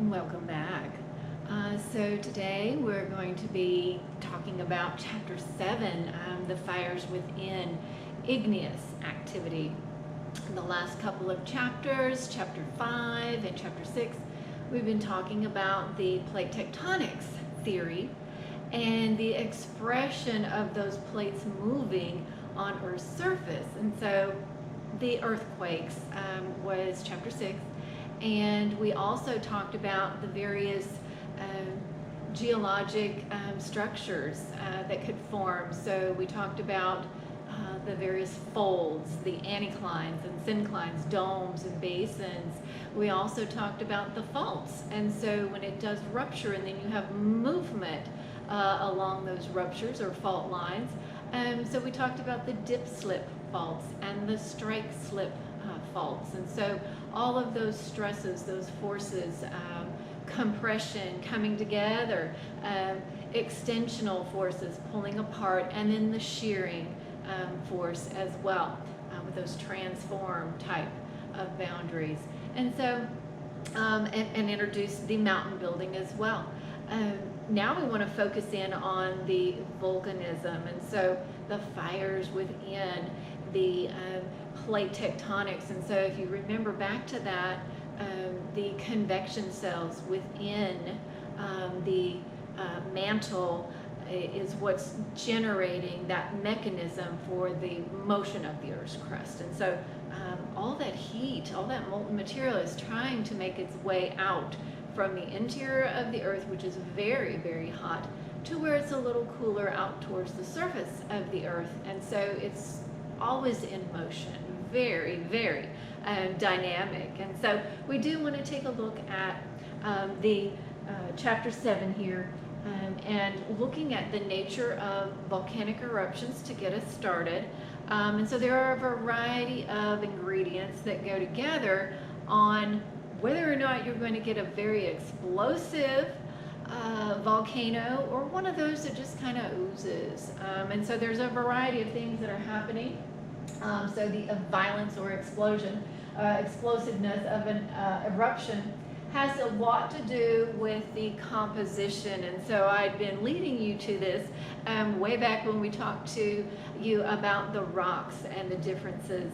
Welcome back. So today we're going to be talking about Chapter 7, the fires within igneous activity. In the last couple of chapters, Chapter 5 and Chapter 6, we've been talking about the plate tectonics theory and the expression of those plates moving on Earth's surface. And so the earthquakes was Chapter 6. And we also talked about the various geologic structures that could form. So we talked about the various folds, the anticlines and synclines, domes and basins. We also talked about the faults. And so when it does rupture and then you have movement along those ruptures or fault lines. So we talked about the dip-slip faults and the strike-slip faults. And so all of those stresses, those forces, compression coming together, extensional forces pulling apart, and then the shearing force as well, with those transform type of boundaries. And so, and introduce the mountain building as well. Now we want to focus in on the volcanism, and so the fires within the plate tectonics. And so if you remember back to that, the convection cells within the mantle is what's generating that mechanism for the motion of the Earth's crust. And so all that heat, all that molten material is trying to make its way out from the interior of the Earth, which is very, very hot, to where it's a little cooler out towards the surface of the Earth. And so it's always in motion, very, very dynamic. And so we do want to take a look at the Chapter 7 here, and looking at the nature of volcanic eruptions to get us started. And so there are a variety of ingredients that go together on whether or not you're going to get a very explosive volcano or one of those that just kind of oozes. And so there's a variety of things that are happening. So the violence or explosion, explosiveness of an eruption has a lot to do with the composition. And so I'd been leading you to this way back when we talked to you about the rocks and the differences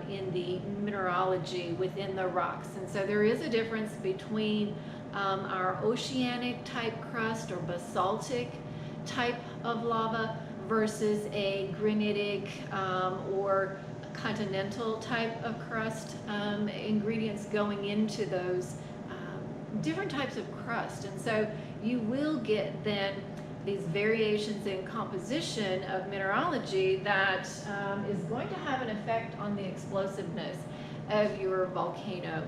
in the mineralogy within the rocks. And so there is a difference between our oceanic type crust or basaltic type of lava versus a granitic or continental type of crust. Ingredients going into those different types of crust. And so you will get then these variations in composition of mineralogy that is going to have an effect on the explosiveness of your volcano.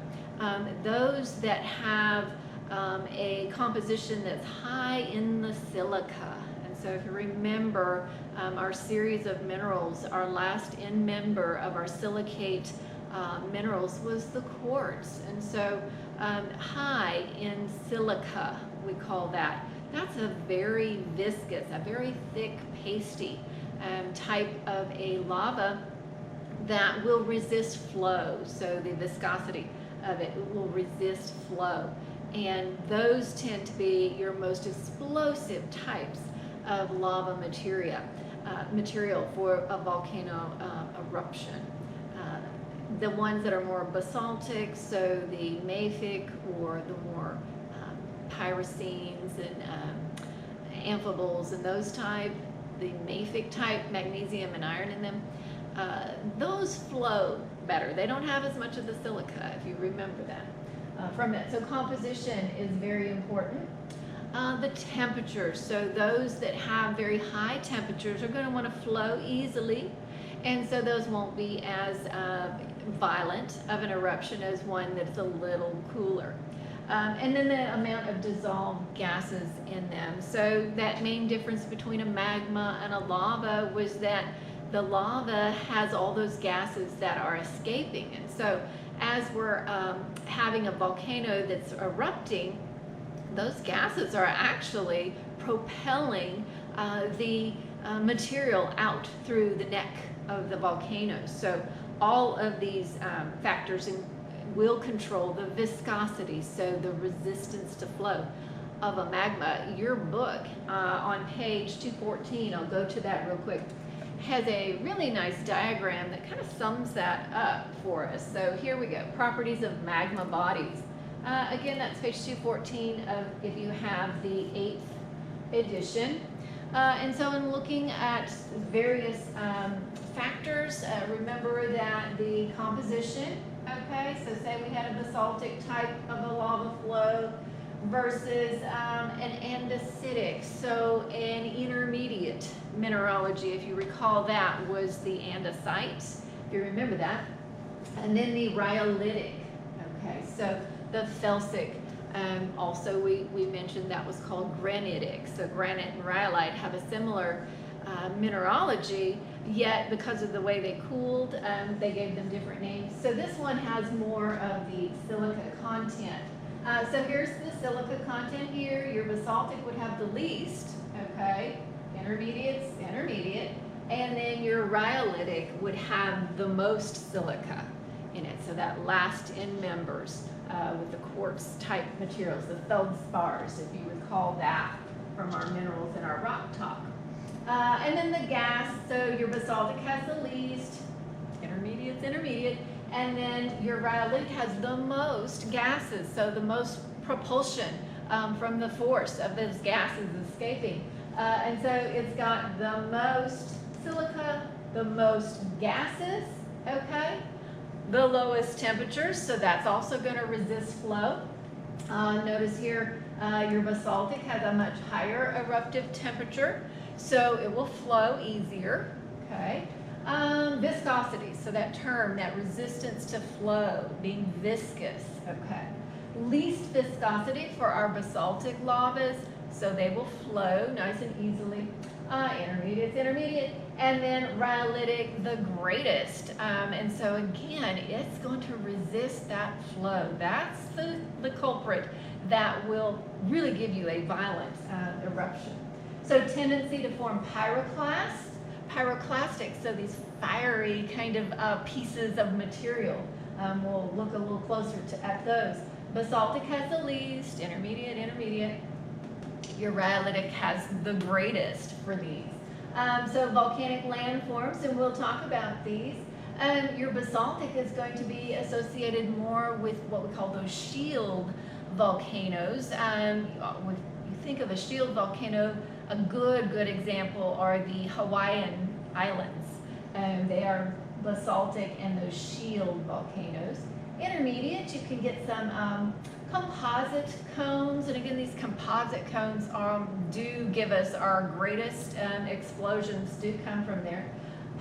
Those that have a composition that's high in the silica. And so if you remember our series of minerals, our last end member of our silicate minerals was the quartz. And so high in silica, we call that. That's a very viscous, a very thick, pasty type of a lava that will resist flow. So the viscosity of it will resist flow. And those tend to be your most explosive types of lava material for a volcano eruption. The ones that are more basaltic, so the mafic or the more pyroxenes and amphiboles and those type, the mafic type, magnesium and iron in them, those flow better. They don't have as much of the silica, if you remember that from it. So composition is very important. The temperatures, so those that have very high temperatures are going to want to flow easily, and so those won't be as violent of an eruption as one that's a little cooler. And then the amount of dissolved gases in them. So that main difference between a magma and a lava was that the lava has all those gases that are escaping. And so as we're having a volcano that's erupting, those gases are actually propelling the material out through the neck of the volcano. So all of these factors will control the viscosity, so the resistance to flow of a magma. Your book on page 214, I'll go to that real quick, has a really nice diagram that kind of sums that up for us. So here we go, properties of magma bodies. Again, that's page 214 of if you have the 8th edition. And so in looking at various factors, remember that the composition, okay, so say we had a basaltic type of a lava flow versus an andesitic, so an intermediate mineralogy, if you recall, that was the andesite, if you remember that, and then the rhyolitic, okay, so the felsic. Also, we mentioned that was called granitic. So granite and rhyolite have a similar mineralogy, yet because of the way they cooled, they gave them different names. So this one has more of the silica content. So here's the silica content here. Your basaltic would have the least, okay? Intermediate's intermediate. And then your rhyolitic would have the most silica in it. So that last in members. With the quartz type materials, the feldspars, if you recall that from our minerals in our rock talk. And then the gas, so your basaltic has the least, intermediate's intermediate, and then your rhyolitic has the most gases, so the most propulsion from the force of those gases escaping. And so it's got the most silica, the most gases, okay? The lowest temperatures, so that's also going to resist flow. Notice here your basaltic has a much higher eruptive temperature, so it will flow easier, okay? Viscosity, so that term, that resistance to flow, being viscous, okay? Least viscosity for our basaltic lavas, so they will flow nice and easily. Intermediate's intermediate, and then rhyolitic, the greatest. And so again, it's going to resist that flow. That's the culprit that will really give you a violent eruption. So tendency to form pyroclastic, so these fiery kind of pieces of material. We'll look a little closer at those. Basaltic has the least, intermediate. Your rhyolitic has the greatest for these. So volcanic landforms, and we'll talk about these. Your basaltic is going to be associated more with what we call those shield volcanoes. When you think of a shield volcano, a good example are the Hawaiian Islands. They are basaltic and those shield volcanoes. Intermediate, you can get some composite cones, and again, these composite cones do give us our greatest explosions, do come from there.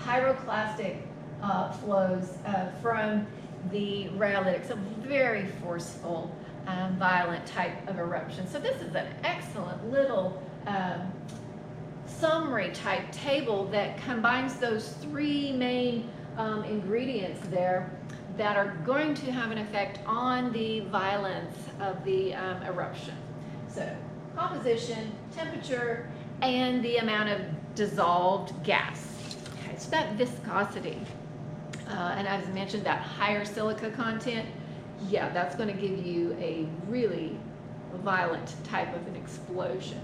Pyroclastic flows from the rhyolitic, so very forceful, violent type of eruption. So this is an excellent little summary type table that combines those three main ingredients there that are going to have an effect on the violence of the eruption. So composition, temperature, and the amount of dissolved gas. Okay, so that viscosity, and as I mentioned, that higher silica content, yeah, that's going to give you a really violent type of an explosion.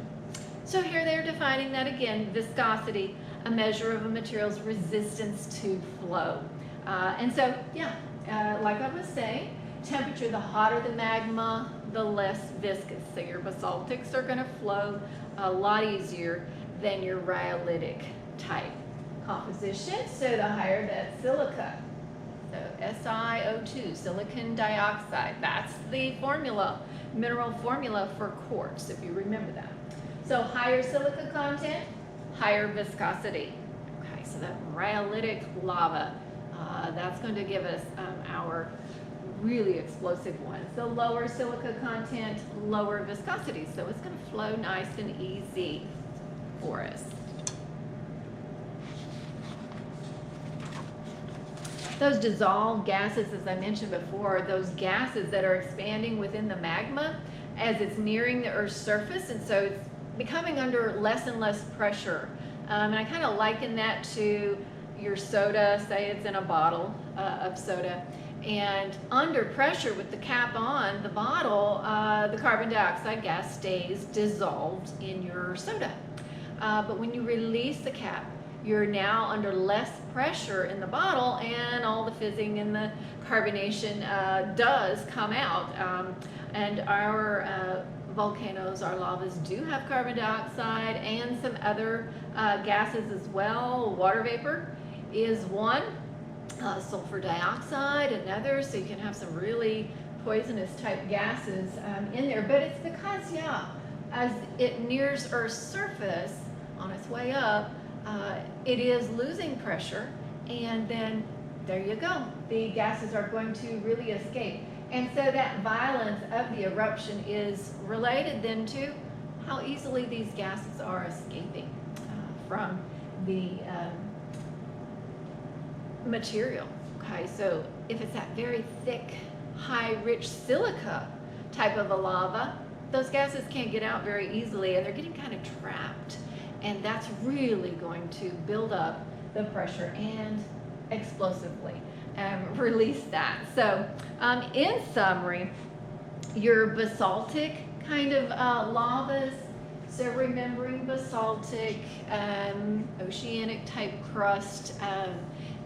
So here they're defining that again, viscosity, a measure of a material's resistance to flow. And so, yeah, like I was saying, temperature, the hotter the magma, the less viscous. So your basaltics are going to flow a lot easier than your rhyolitic type composition. So the higher that silica, so SiO2, silicon dioxide, that's the formula, mineral formula for quartz, if you remember that. So higher silica content, higher viscosity. Okay, so that rhyolitic lava, that's going to give us our really explosive ones. So lower silica content, lower viscosity. So it's going to flow nice and easy for us. Those dissolved gases, as I mentioned before, those gases that are expanding within the magma as it's nearing the Earth's surface, and so it's becoming under less and less pressure. And I kind of liken that to your soda, say it's in a bottle of soda, And under pressure with the cap on the bottle, the carbon dioxide gas stays dissolved in your soda. But when you release the cap, you're now under less pressure in the bottle, and all the fizzing and the carbonation does come out. And our volcanoes, our lavas do have carbon dioxide and some other gases as well. Water vapor is one, sulfur dioxide another, so you can have some really poisonous type gases in there. But it's because, yeah, as it nears Earth's surface on its way up, it is losing pressure, and then there you go. The gases are going to really escape. And so that violence of the eruption is related then to how easily these gases are escaping from the material. Okay, so if it's that very thick, high, rich silica type of a lava, those gases can't get out very easily, and they're getting kind of trapped. And that's really going to build up the pressure and explosively release that. So in summary, your basaltic kind of lavas, so remembering basaltic, oceanic type crust,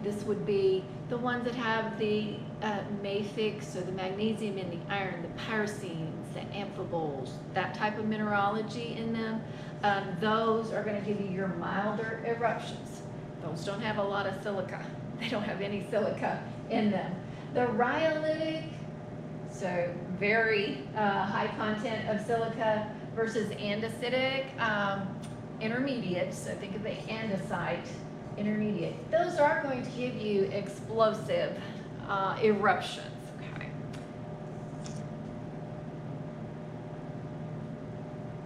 this would be the ones that have the mafic, so the magnesium and the iron, the pyroxenes, the amphiboles, that type of mineralogy in them. Those are going to give you your milder eruptions. Those don't have a lot of silica. They don't have any silica in them. The rhyolitic, so very high content of silica, versus andesitic, intermediate, so think of the andesite, intermediate. Those are going to give you explosive eruptions. Okay.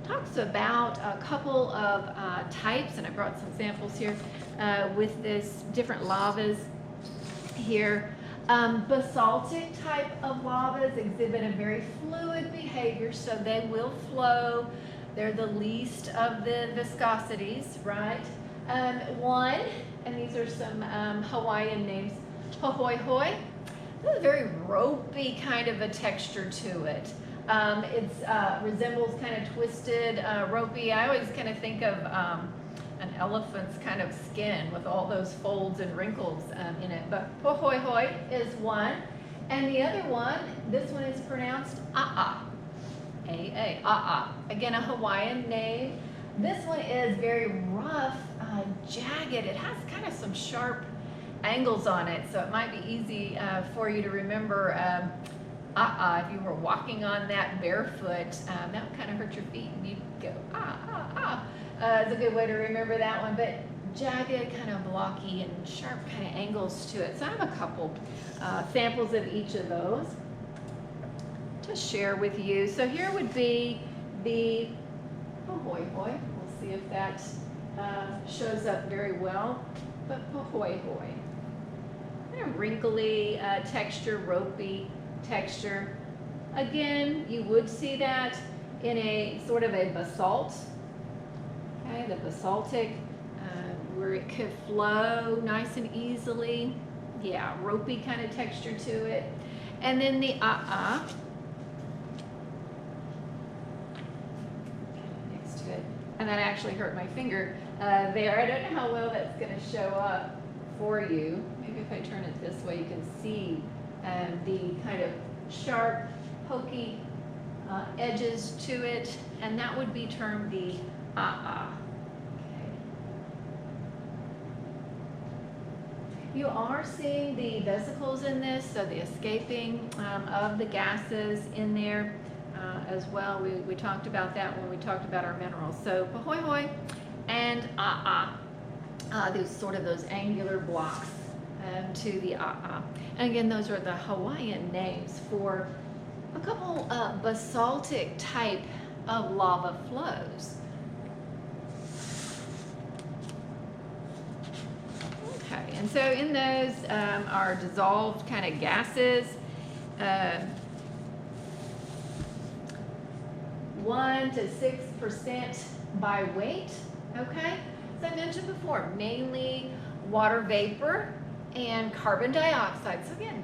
Talks about a couple of types, and I brought some samples here with this different lavas here. Basaltic type of lavas exhibit a very fluid behavior, so they will flow. They're the least of the viscosities, right? One, and these are some Hawaiian names, hohoi. This is a very ropey kind of a texture to it. It resembles kind of twisted, ropey. I always kind of think of an elephant's kind of skin with all those folds and wrinkles in it. But hohoi is one. And the other one, this one is pronounced a'a. A-A, a'a. Again, a Hawaiian name. This one is very rough, jagged. It has kind of some sharp angles on it, so it might be easy for you to remember if you were walking on that barefoot, that would kind of hurt your feet, and you'd go it's a good way to remember that one. But jagged, kind of blocky, and sharp kind of angles to it. So I have a couple samples of each of those to share with you. So here would be the hohoi. We'll see if that shows up very well. But hohoi. Kind of wrinkly texture, ropey texture. Again, you would see that in a sort of a basalt. Okay, the basaltic, where it could flow nice and easily. Yeah, ropey kind of texture to it. And then the a'a. Next to it. And that actually hurt my finger there. I don't know how well that's going to show up for you. Maybe if I turn it this way, you can see the kind of sharp, pokey edges to it, and that would be termed the a'a. Okay. You are seeing the vesicles in this, so the escaping of the gases in there as well. We talked about that when we talked about our minerals. So pahoihoi and a'a. Those sort of those angular blocks to the a'a. And again, those are the Hawaiian names for a couple basaltic type of lava flows. Okay, and so in those are dissolved kind of gases. 1 to 6% by weight. Okay, as I mentioned before, mainly water vapor and carbon dioxide. So again,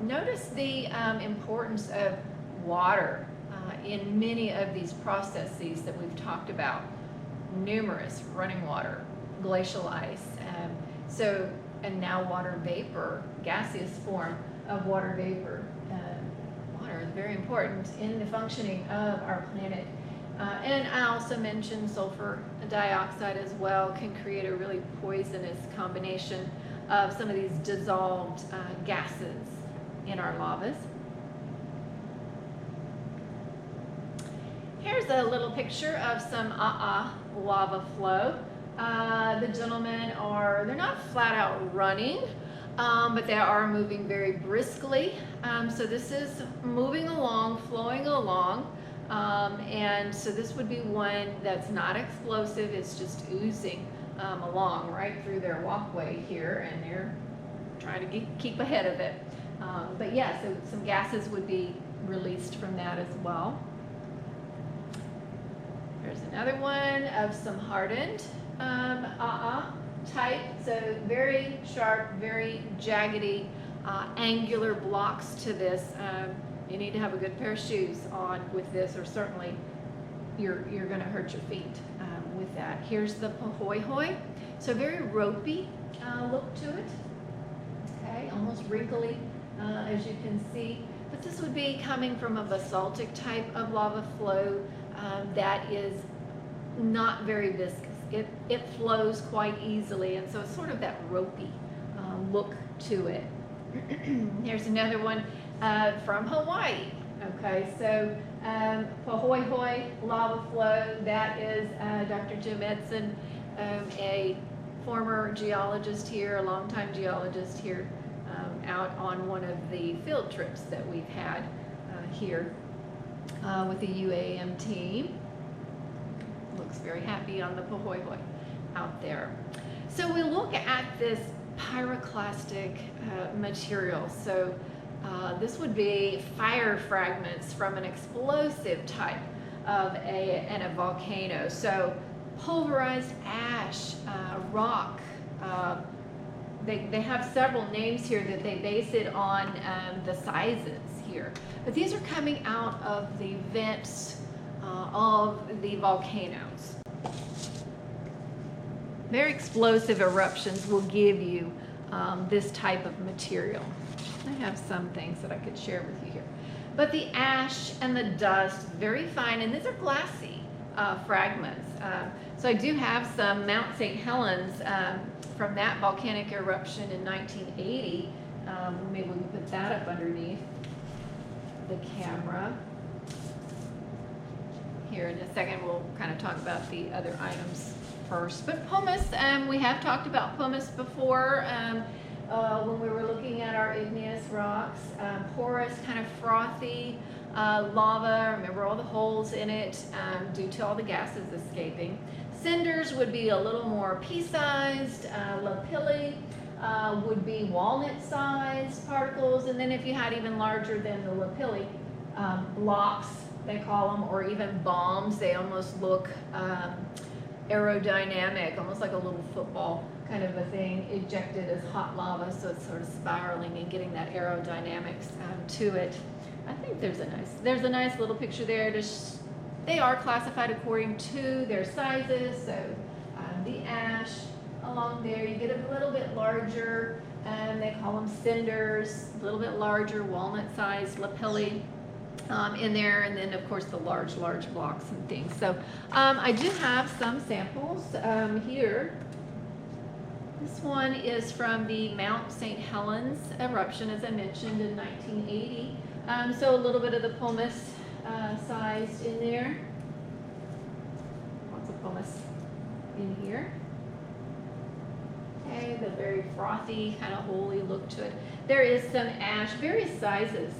Notice the importance of water in many of these processes that we've talked about. Numerous: running water, glacial ice, and now water vapor, gaseous form of water vapor. Water is very important in the functioning of our planet. And I also mentioned sulfur dioxide as well can create a really poisonous combination of some of these dissolved gases in our lavas. Here's a little picture of some lava flow. The gentlemen they're not flat out running, but they are moving very briskly. So this is moving along, flowing along. And so this would be one that's not explosive, it's just oozing along right through their walkway here, and they're trying to keep ahead of it. But yeah, so some gases would be released from that as well. There's another one of some hardened type, so very sharp, very jaggedy, angular blocks to this. You need to have a good pair of shoes on with this, or certainly you're going to hurt your feet with that. Here's the pahoehoe, so very ropey look to it. Okay, almost wrinkly, as you can see. But this would be coming from a basaltic type of lava flow that is not very viscous. It flows quite easily, and so it's sort of that ropey look to it. Here's another one from Hawaii. Okay, so pahoehoe lava flow, that is Dr. Jim Edson, a former geologist here, a longtime geologist here, out on one of the field trips that we've had here with the UAM team. Looks very happy on the pahoehoe out there. So we look at this pyroclastic material. So this would be fire fragments from an explosive type of a volcano. So pulverized ash, rock. They have several names here that they base it on the sizes here. But these are coming out of the vents of the volcanoes. Very explosive eruptions will give you this type of material. I have some things that I could share with you here. But the ash and the dust, very fine, and these are glassy fragments. So I do have some Mount St. Helens from that volcanic eruption in 1980. Maybe we can put that up underneath the camera. Here in a second, we'll kind of talk about the other items first. But pumice, we have talked about pumice before when we were looking at our igneous rocks. Porous, kind of frothy lava. Remember all the holes in it due to all the gases escaping. Cinders would be a little more pea-sized. Lapilli would be walnut-sized particles. And then if you had even larger than the lapilli, blocks, they call them, or even bombs, they almost look aerodynamic, almost like a little football kind of a thing, ejected as hot lava, so it's sort of spiraling and getting that aerodynamics to it. I think there's a nice little picture there. They are classified according to their sizes, so the ash along there, you get a little bit larger, and they call them cinders, a little bit larger, walnut-sized lapilli. In there, and then of course the large blocks and things. So I do have some samples here. This one is from the Mount St. Helens eruption, as I mentioned, in 1980. So a little bit of the pumice sized in there. Lots of pumice in here. Okay, the very frothy, kind of holy look to it. There is some ash, various sizes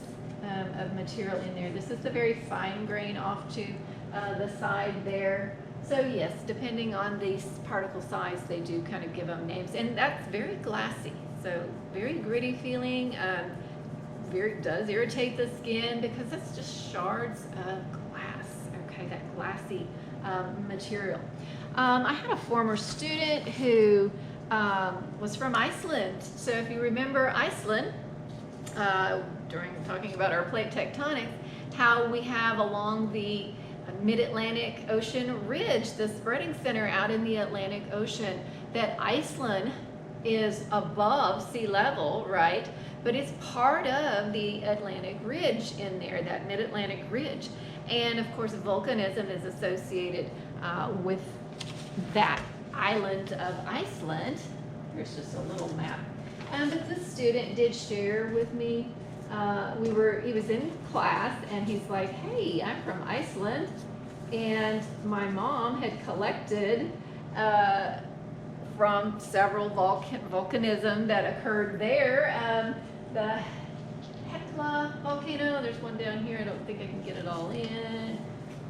of material in there. This is the very fine grain off to the side there. So yes, depending on the particle size, they do kind of give them names. And that's very glassy, so very gritty feeling. Does irritate the skin because it's just shards of glass, okay, that glassy material. I had a former student who was from Iceland. So if you remember Iceland, during talking about our plate tectonics, how we have along the Mid-Atlantic Ocean ridge, the spreading center out in the Atlantic Ocean, that Iceland is above sea level, right? But it's part of the Atlantic ridge in there, that Mid-Atlantic ridge. And of course, volcanism is associated with that island of Iceland. Here's just a little map. But this student did share with me, he was in class and he's like, hey, I'm from Iceland. And my mom had collected from several volcanism that occurred there. The Hekla volcano, there's one down here, I don't think I can get it all in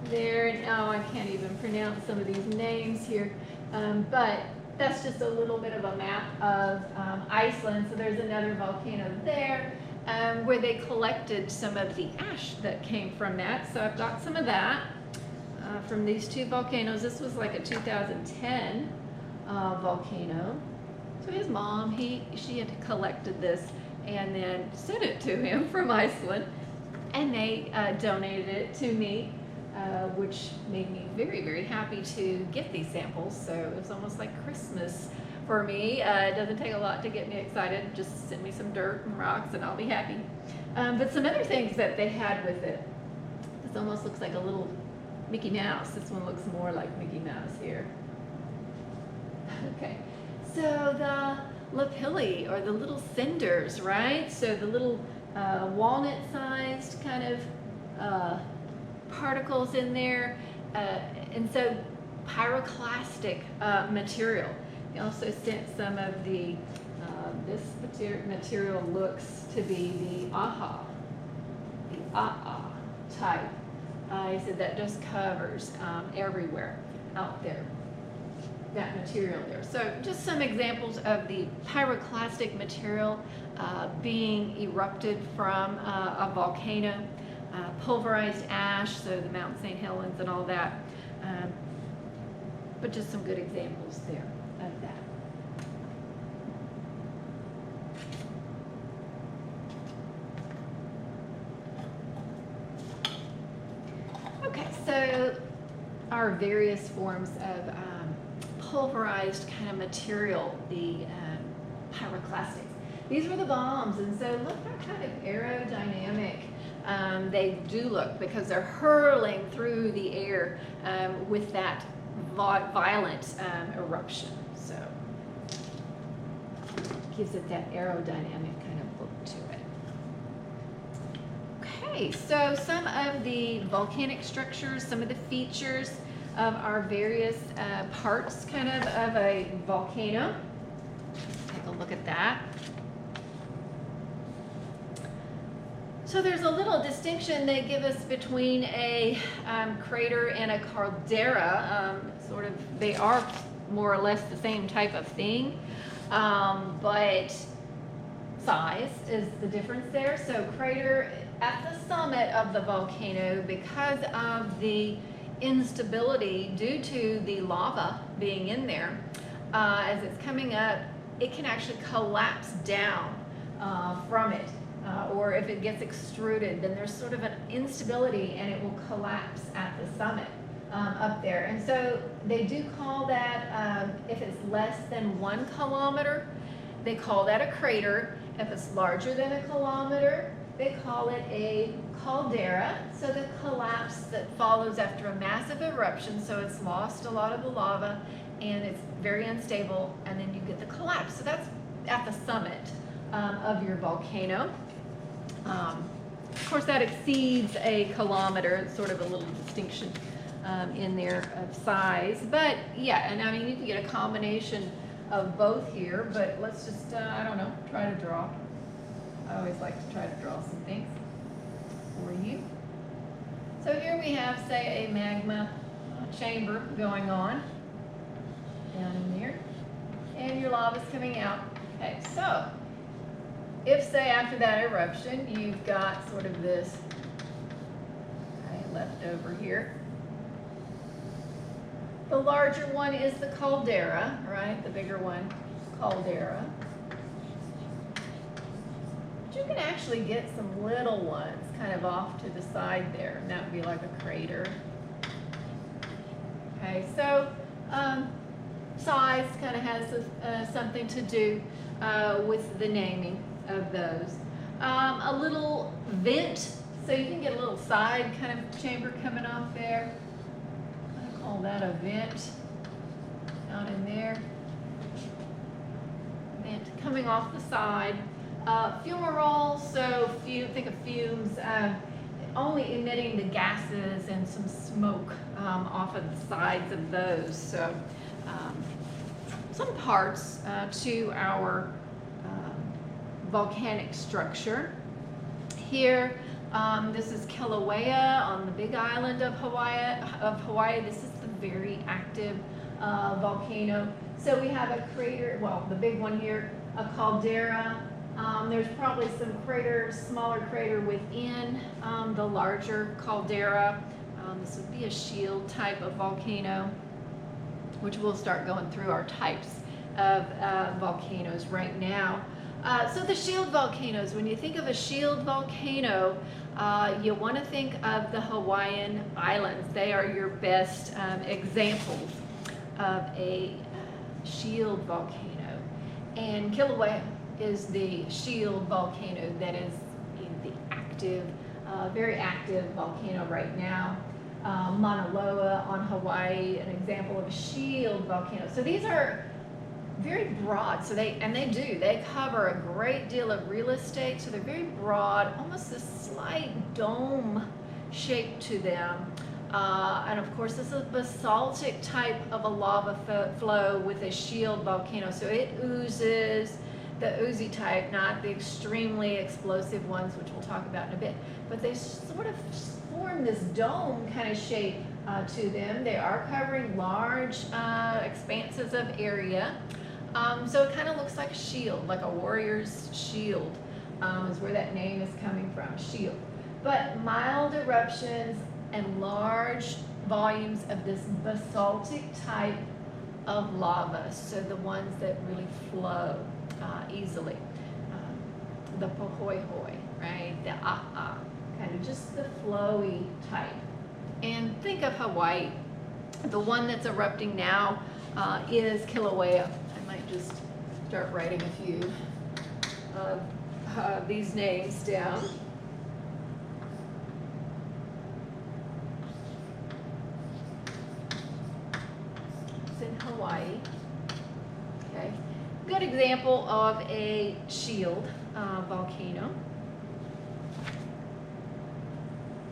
there. No, I can't even pronounce some of these names here. But that's just a little bit of a map of Iceland. So there's another volcano there where they collected some of the ash that came from that. So I've got some of that from these two volcanoes. This was like a 2010 volcano. So his mom, she had collected this and then sent it to him from Iceland, and they donated it to me, which made me very, very happy to get these samples. So it was almost like Christmas for me. It doesn't take a lot to get me excited. Just send me some dirt and rocks and I'll be happy. But some other things that they had with it. This almost looks like a little Mickey Mouse. This one looks more like Mickey Mouse here. Okay, so the lapilli, or the little cinders, right? So the little walnut-sized kind of particles in there, and so pyroclastic material. He also sent some of the, this material looks to be the AHA type. He said that just covers everywhere out there, that material there. So just some examples of the pyroclastic material being erupted from a volcano, pulverized ash, so the Mount St. Helens and all that, but just some good examples there of that. Okay, so our various forms of pulverized kind of material, the pyroclastics. These were the bombs, and so look how kind of aerodynamic they do look, because they're hurling through the air with that violent eruption. So gives it that aerodynamic kind of look to it. Okay, so some of the volcanic structures, some of the features of our various parts kind of a volcano. Take a look at that. So there's a little distinction they give us between a crater and a caldera. Sort of, they are more or less the same type of thing, but size is the difference there. So crater at the summit of the volcano, because of the instability due to the lava being in there, as it's coming up, it can actually collapse down from it. Or if it gets extruded, then there's sort of an instability and it will collapse at the summit up there. And so they do call that, if it's less than 1 kilometer, they call that a crater. If it's larger than a kilometer, they call it a caldera. So the collapse that follows after a massive eruption, so it's lost a lot of the lava and it's very unstable, and then you get the collapse. So that's at the summit of your volcano. Of course, that exceeds a kilometer. It's sort of a little distinction in there of size. But yeah, and I mean, you can get a combination of both here, but let's just, I don't know, try to draw. I always like to try to draw some things for you. So here we have, say, a magma chamber going on down in there, and your lava's coming out. Okay, so if, say, after that eruption, you've got sort of this left over here. The larger one is the caldera, right? The bigger one, caldera. but you can actually get some little ones kind of off to the side there, and that would be like a crater. Okay, so size kind of has something to do with the naming of those. A little vent, so you can get a little side kind of chamber coming off there. I call that a vent down in there. Vent coming off the side. Fumarole, so think of fumes, only emitting the gases and some smoke off of the sides of those. So some parts to our volcanic structure. Here, this is Kilauea on the Big Island of Hawaii. This is the very active volcano. So we have a crater, well, the big one here, a caldera. There's probably some smaller crater within the larger caldera. This would be a shield type of volcano, which we'll start going through our types of volcanoes right now. So the shield volcanoes, when you think of a shield volcano, you want to think of the Hawaiian Islands. They are your best examples of a shield volcano. And Kilauea is the shield volcano that is the active, very active volcano right now. Mauna Loa on Hawaii, an example of a shield volcano. So these are very broad, so they cover a great deal of real estate, so they're very broad, almost a slight dome shape to them. And of course, this is a basaltic type of a lava flow with a shield volcano, so it oozes, the oozy type, not the extremely explosive ones, which we'll talk about in a bit, but they sort of form this dome kind of shape to them. They are covering large expanses of area. So it kind of looks like a shield, like a warrior's shield is where that name is coming from, shield. But mild eruptions and large volumes of this basaltic type of lava, so the ones that really flow easily. The pohoihoi, right? The a'a, kind of just the flowy type. And think of Hawaii. The one that's erupting now is Kilauea. I might just start writing a few of these names down. It's in Hawaii. Okay. Good example of a shield volcano.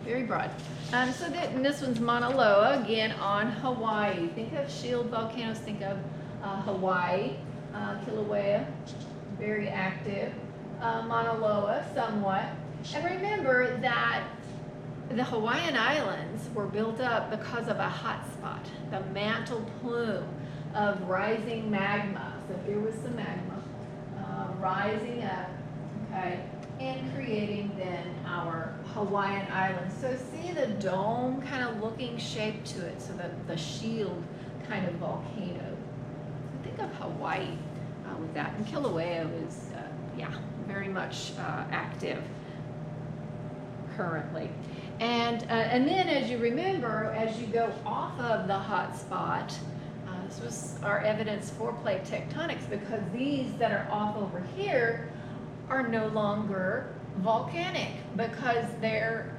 Very broad. And this one's Mauna Loa, again on Hawaii. Think of shield volcanoes, think of Hawaii, Kilauea, very active. Mauna Loa, somewhat. And remember that the Hawaiian Islands were built up because of a hot spot, the mantle plume of rising magma. So here was the magma rising up, okay, and creating then our Hawaiian Islands. So see the dome kind of looking shape to it, so the shield kind of volcano. So think of Hawaii with that. And Kilauea is, very much active currently. And then as you remember, as you go off of the hot spot, this was our evidence for plate tectonics, because these that are off over here are no longer volcanic because they're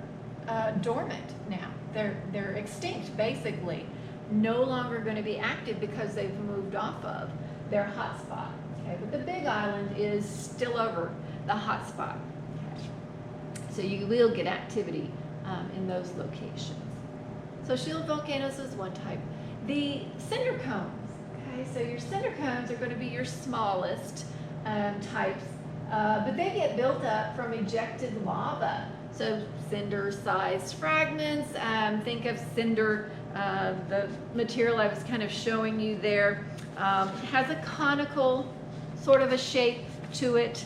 dormant now. They're extinct, basically. No longer going to be active because they've moved off of their hot spot. Okay, but the Big Island is still over the hot spot. Okay. So you will get activity in those locations. So shield volcanoes is one type. The cinder cones, okay, so your cinder cones are going to be your smallest types, but they get built up from ejected lava. So cinder-sized fragments, think of cinder, the material I was kind of showing you there, has a conical sort of a shape to it,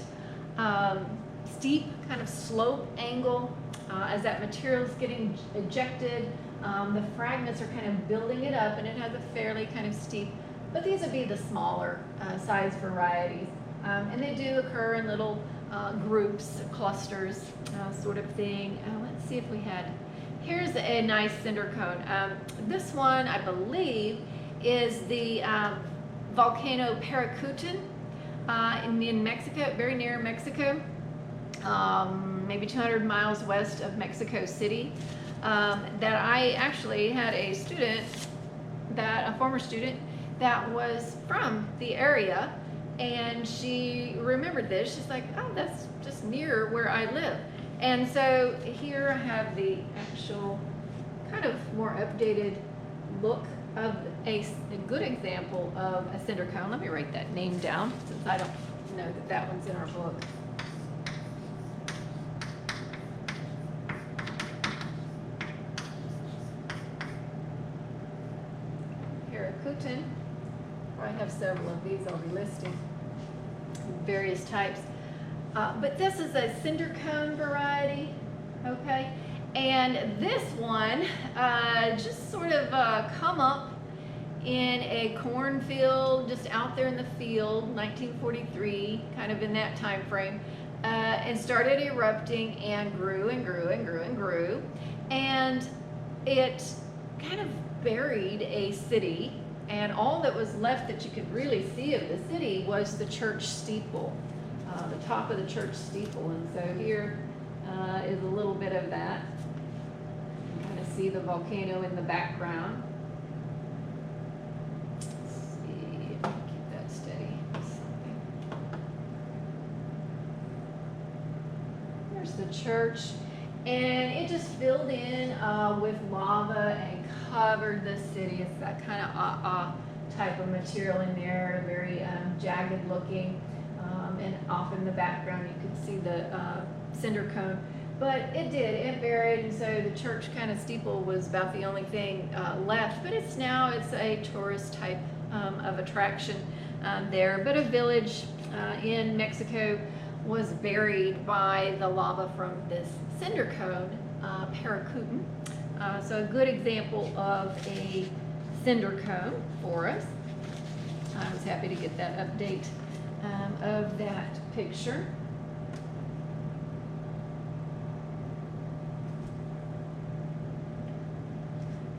steep kind of slope angle as that material is getting ejected. The fragments are kind of building it up, and it has a fairly kind of steep, but these would be the smaller size varieties. And they do occur in little groups, clusters, sort of thing. Let's see if we had, here's a nice cinder cone. This one, I believe, is the volcano Paracutin in Mexico, very near Mexico, maybe 200 miles west of Mexico City. That I actually had a student, a former student, that was from the area, and she remembered this. She's like, oh, that's just near where I live. And so here I have the actual kind of more updated look of a good example of a cinder cone. Let me write that name down since I don't know that that one's in our book. Paracutin. I have several of these I'll be listing, various types. But this is a cinder cone variety, okay? And this one just sort of come up in a cornfield, just out there in the field, 1943, kind of in that time frame, and started erupting and grew and grew and grew and grew. And it kind of buried a city, and all that was left that you could really see of the city was the church steeple, the top of the church steeple. And so here is a little bit of that. You kind of see the volcano in the background. Let's see if I can keep that steady. There's the church, and it just filled in with lava and covered the city. It's that kind of type of material in there, very jagged looking, and off in the background you could see the cinder cone. But it buried, and so the church kind of steeple was about the only thing left. But it's a tourist type of attraction there. But a village in Mexico was buried by the lava from this cinder cone, Paracutin. So a good example of a cinder cone for us. I was happy to get that update of that picture.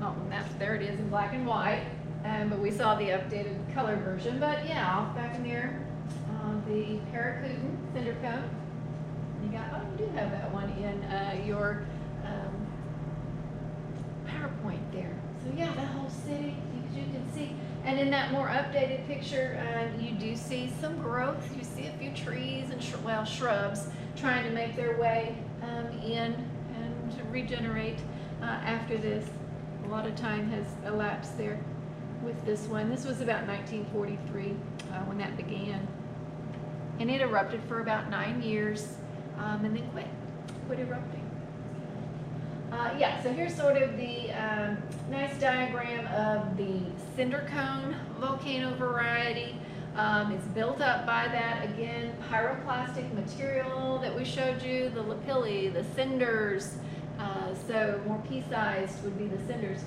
Oh, and there it is in black and white, but we saw the updated color version. But yeah, off back in there, the Paracutin cinder cone. You do have that one in your PowerPoint there. So yeah, the whole city, you can see. And in that more updated picture, you do see some growth. You see a few trees and shrubs trying to make their way in and to regenerate after this. A lot of time has elapsed there with this one. This was about 1943 when that began. And it erupted for about 9 years and then quit erupting. Yeah, so here's sort of the nice diagram of the cinder cone volcano variety. It's built up by that, again, pyroclastic material that we showed you, the lapilli, the cinders. So more pea-sized would be the cinders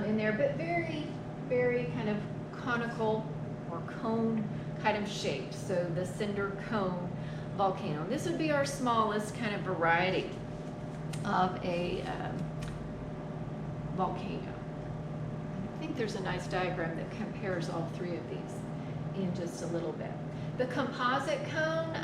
in there, but very, very kind of conical or cone kind of shaped. So the cinder cone volcano. This would be our smallest kind of variety of a volcano. I think there's a nice diagram that compares all three of these in just a little bit. The composite cone,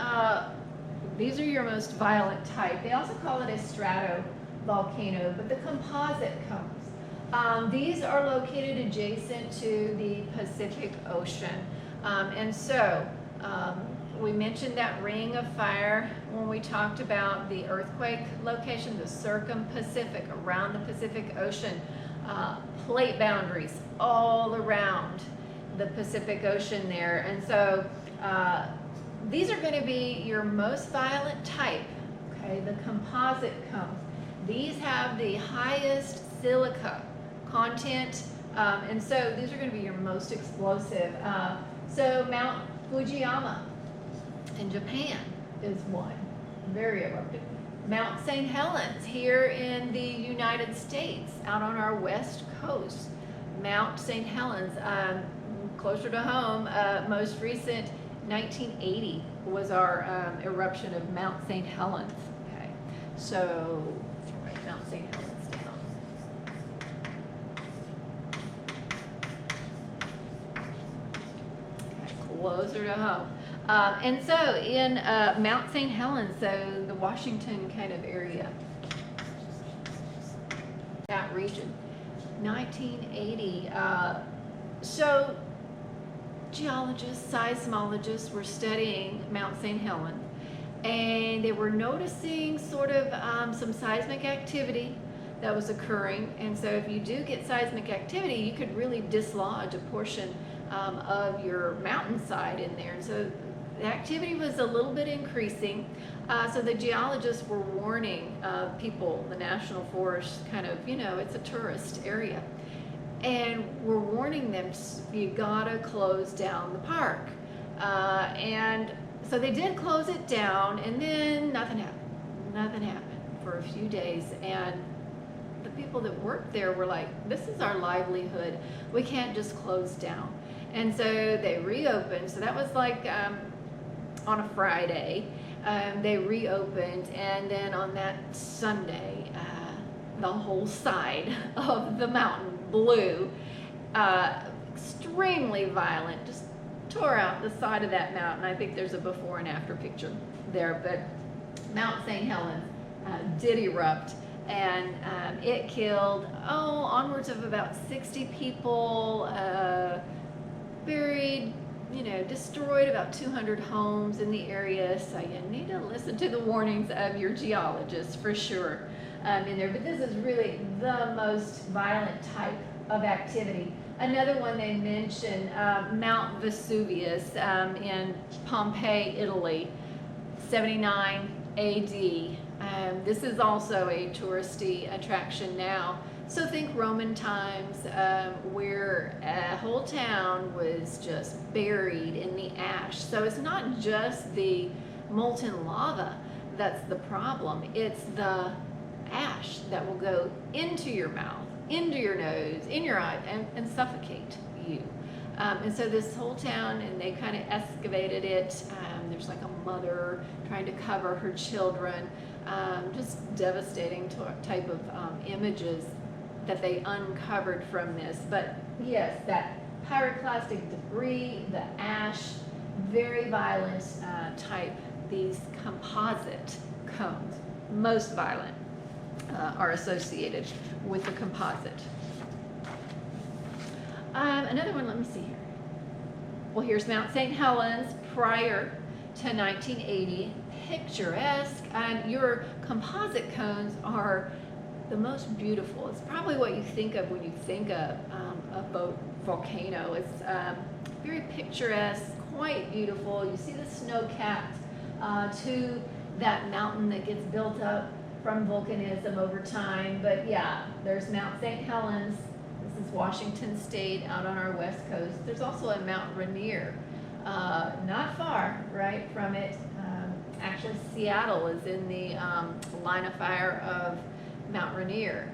these are your most violent type. They also call it a stratovolcano, but the composite cones, these are located adjacent to the Pacific Ocean. And so we mentioned that ring of fire when we talked about the earthquake location, the circum-Pacific, around the Pacific Ocean, plate boundaries all around the Pacific Ocean there. And so these are going to be your most violent type, okay, the composite cones. These have the highest silica content, and so these are going to be your most explosive. So Mount Fujiyama in Japan is one, very eruptive. Mount St. Helens here in the United States, out on our west coast. Mount St. Helens, closer to home, most recent 1980 was our eruption of Mount St. Helens. Okay, so write Mount St. Helens down. Okay, closer to home. And so in Mount St. Helens, so the Washington kind of area, that region, 1980. So geologists, seismologists were studying Mount St. Helens, and they were noticing sort of some seismic activity that was occurring. And so if you do get seismic activity, you could really dislodge a portion of your mountainside in there. And so the activity was a little bit increasing. So the geologists were warning people, the National Forest, kind of, you know, it's a tourist area. And we're warning them, you gotta close down the park. And so they did close it down, and then nothing happened. Nothing happened for a few days. And the people that worked there were like, this is our livelihood. We can't just close down. And so they reopened. So that was like on a Friday. They reopened, and then on that Sunday, the whole side of the mountain blew. Extremely violent, just tore out the side of that mountain. I think there's a before and after picture there, but Mount St. Helens did erupt, and it killed, onwards of about 60 people, buried, you know, destroyed about 200 homes in the area. So you need to listen to the warnings of your geologists for sure in there. But this is really the most violent type of activity. Another one they mentioned, Mount Vesuvius in Pompeii, Italy, 79 AD. This is also a touristy attraction now. So think Roman times, where a whole town was just buried in the ash. So it's not just the molten lava that's the problem. It's the ash that will go into your mouth, into your nose, in your eye, and suffocate you. And so this whole town, and they kind of excavated it. There's like a mother trying to cover her children. Just devastating type of images that they uncovered from this. But yes, that pyroclastic debris, the ash, very violent type. These composite cones, most violent, are associated with the composite. Another one, let me see here. Well, here's Mount St. Helens prior to 1980, picturesque. Your composite cones are the most beautiful. It's probably what you think of when you think of a volcano. It's very picturesque, quite beautiful. You see the snow capped to that mountain that gets built up from volcanism over time. But yeah, there's Mount St. Helens. This is Washington State out on our west coast. There's also a Mount Rainier, not far, right, from it. Actually, Seattle is in the line of fire of Mount Rainier.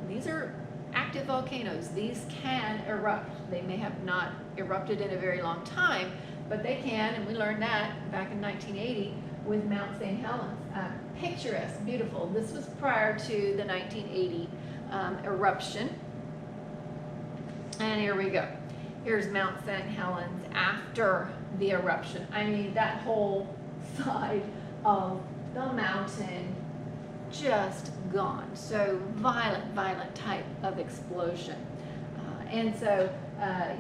These are active volcanoes. These can erupt. They may have not erupted in a very long time, but they can, and we learned that back in 1980 with Mount St. Helens. Picturesque, beautiful. This was prior to the 1980 eruption. And here we go. Here's Mount St. Helens after the eruption. I mean, that whole side of the mountain just gone. So violent type of explosion. And so,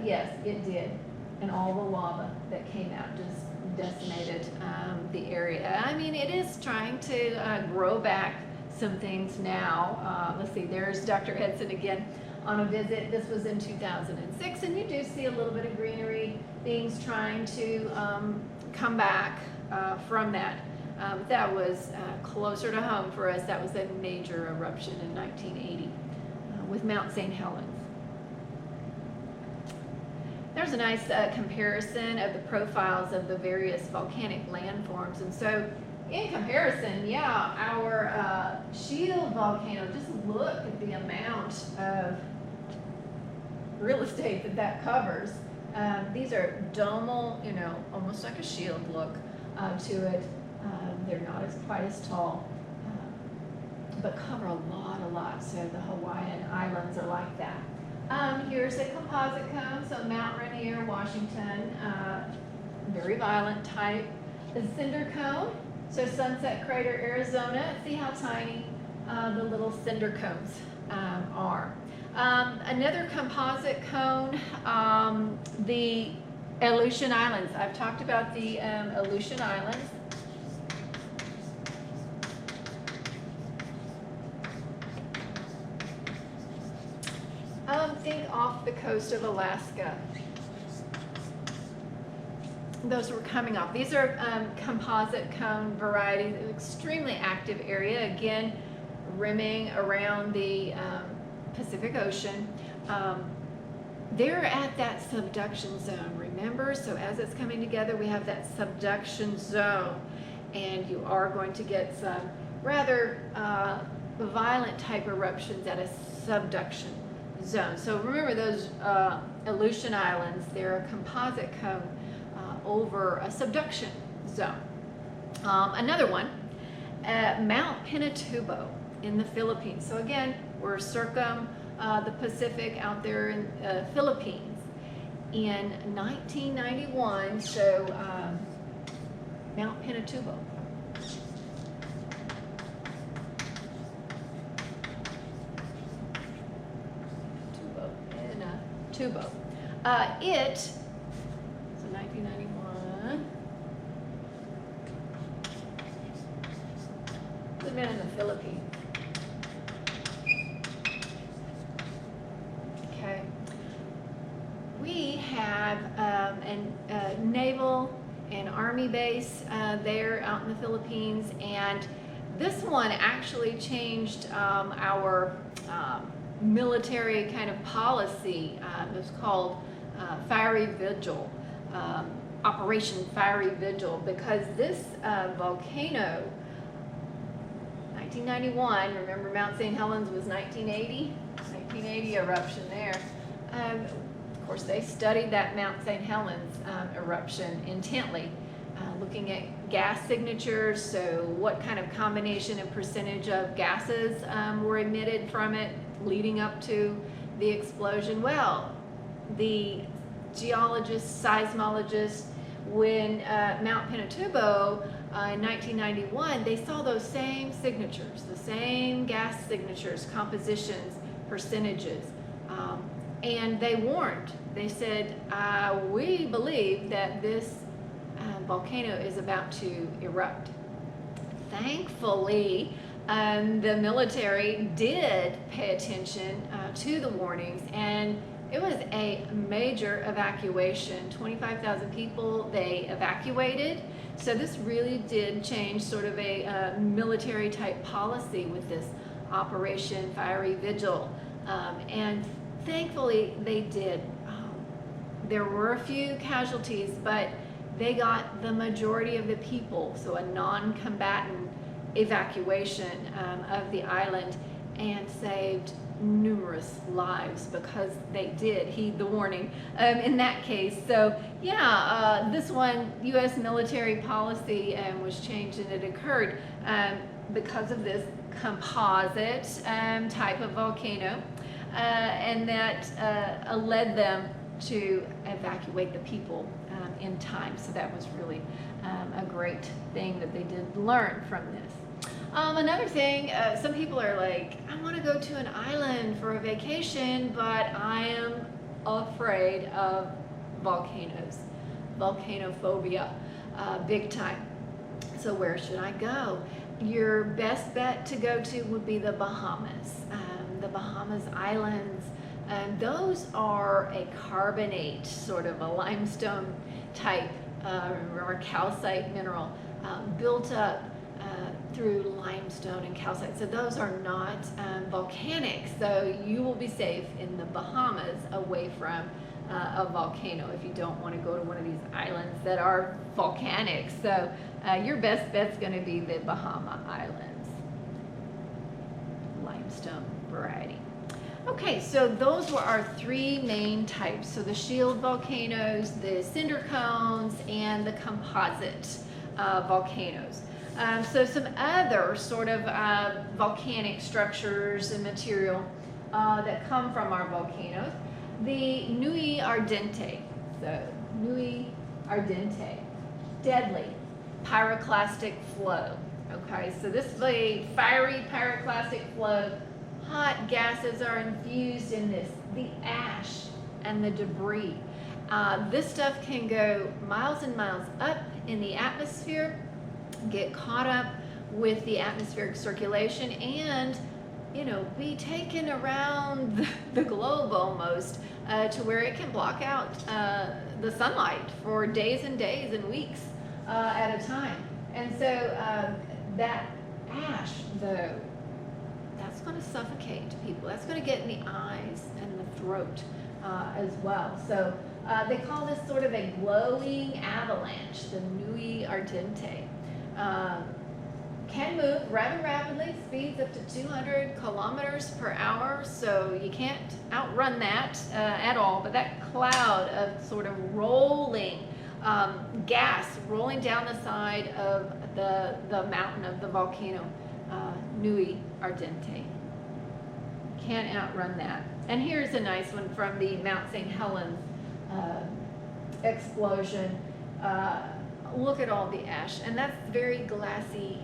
yes, it did. And all the lava that came out just decimated the area. I mean, it is trying to grow back some things now. Let's see, there's Dr. Edson again on a visit. This was in 2006, and you do see a little bit of greenery, things trying to come back from that. That was closer to home for us. That was a major eruption in 1980 with Mount St. Helens. There's a nice comparison of the profiles of the various volcanic landforms. And so in comparison, yeah, our shield volcano, just look at the amount of real estate that covers. These are domal, almost like a shield look to it. They're not quite as tall, but cover a lot. So the Hawaiian Islands are like that. Here's a composite cone, so Mount Rainier, Washington, very violent type. The cinder cone, so Sunset Crater, Arizona. See how tiny the little cinder cones are. Another composite cone, the Aleutian Islands. I've talked about the Aleutian Islands. Think off the coast of Alaska. Those were coming off. These are composite cone varieties, extremely active area, again, rimming around the Pacific Ocean. They're at that subduction zone, remember? So as it's coming together, we have that subduction zone, and you are going to get some rather violent type eruptions at a subduction zone. So remember those Aleutian Islands, they're a composite cone over a subduction zone. Another one, Mount Pinatubo in the Philippines. So again, we're circum the Pacific out there in Philippines. In 1991, so Mount Pinatubo. Pinatubo. So 1991. It's been in the Philippines. Okay. We have a naval and army base there out in the Philippines, and this one actually changed our military kind of policy. It was called Fiery Vigil, Operation Fiery Vigil, because this volcano, 1991, remember Mount St. Helens was 1980 eruption there. Of course, they studied that Mount St. Helens eruption intently, looking at gas signatures, so what kind of combination and percentage of gases were emitted from it leading up to the explosion. Well, the geologists, seismologists, when Mount Pinatubo in 1991, they saw those same signatures, the same gas signatures, compositions, percentages, and they warned. They said, we believe that this volcano is about to erupt. Thankfully, the military did pay attention to the warnings, and it was a major evacuation. 25,000 people they evacuated. So this really did change sort of a military type policy with this Operation Fiery Vigil. And thankfully they did. There were a few casualties, but they got the majority of the people, so a non-combatant evacuation of the island, and saved numerous lives because they did heed the warning in that case. So yeah, this one, U.S. military policy was changed, and it occurred because of this composite type of volcano, and that led them to evacuate the people in time. So that was really a great thing that they did learn from this. Another thing, some people are like, I want to go to an island for a vacation, but I am afraid of volcanoes, volcanophobia, big time. So where should I go? Your best bet to go to would be the Bahamas. The Bahamas Islands. Those are a carbonate, sort of a limestone type, or calcite mineral, built up through limestone and calcite. So those are not volcanic. So you will be safe in the Bahamas away from a volcano if you don't want to go to one of these islands that are volcanic. So your best bet's going to be the Bahama Islands, limestone variety. Okay, so those were our three main types. So the shield volcanoes, the cinder cones, and the composite volcanoes. So some other sort of volcanic structures and material that come from our volcanoes. The Nui Ardente, so Nui Ardente, deadly pyroclastic flow. Okay, so this is a fiery pyroclastic flow. Hot gases are infused in this, the ash and the debris. This stuff can go miles and miles up in the atmosphere, get caught up with the atmospheric circulation, and be taken around the globe almost to where it can block out the sunlight for days and days and weeks at a time. And so that ash, though, that's going to suffocate people. That's going to get in the eyes and the throat as well. So they call this sort of a glowing avalanche, the Nui Ardente. Can move rather rapidly, speeds up to 200 kilometers per hour, so you can't outrun that at all. But that cloud of sort of rolling gas rolling down the side of the mountain of the volcano, Nui Ardente. Can't outrun that. And here's a nice one from the Mount St. Helens explosion. Look at all the ash, and that's very glassy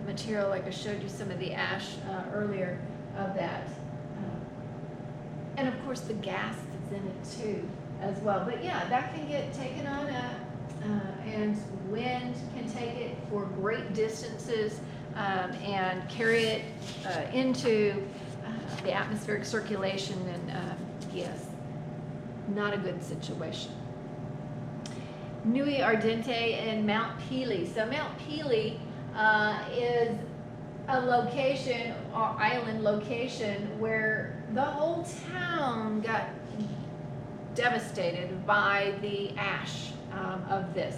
material, like I showed you some of the ash earlier of that. And of course the gas that's in it too as well. But yeah, that can get taken on up, and wind can take it for great distances and carry it into the atmospheric circulation, and yes, not a good situation. Nui Ardente and Mount Pelee. So Mount Pelee is a location, or island location, where the whole town got devastated by the ash of this.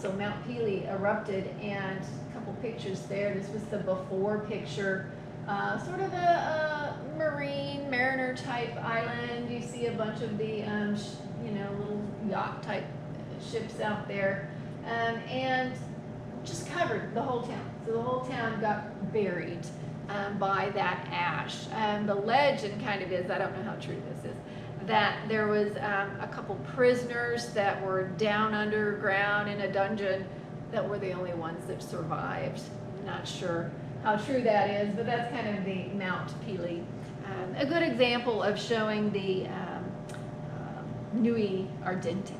So Mount Pelee erupted, and a couple pictures there. This was the before picture. Sort of a mariner type island. You see a bunch of the little yacht type ships out there, and just covered the whole town. So the whole town got buried by that ash. The legend kind of is, I don't know how true this is, that there was a couple prisoners that were down underground in a dungeon that were the only ones that survived. Not sure how true that is, but that's kind of the Mount Pelee. A good example of showing the Nui Ardente.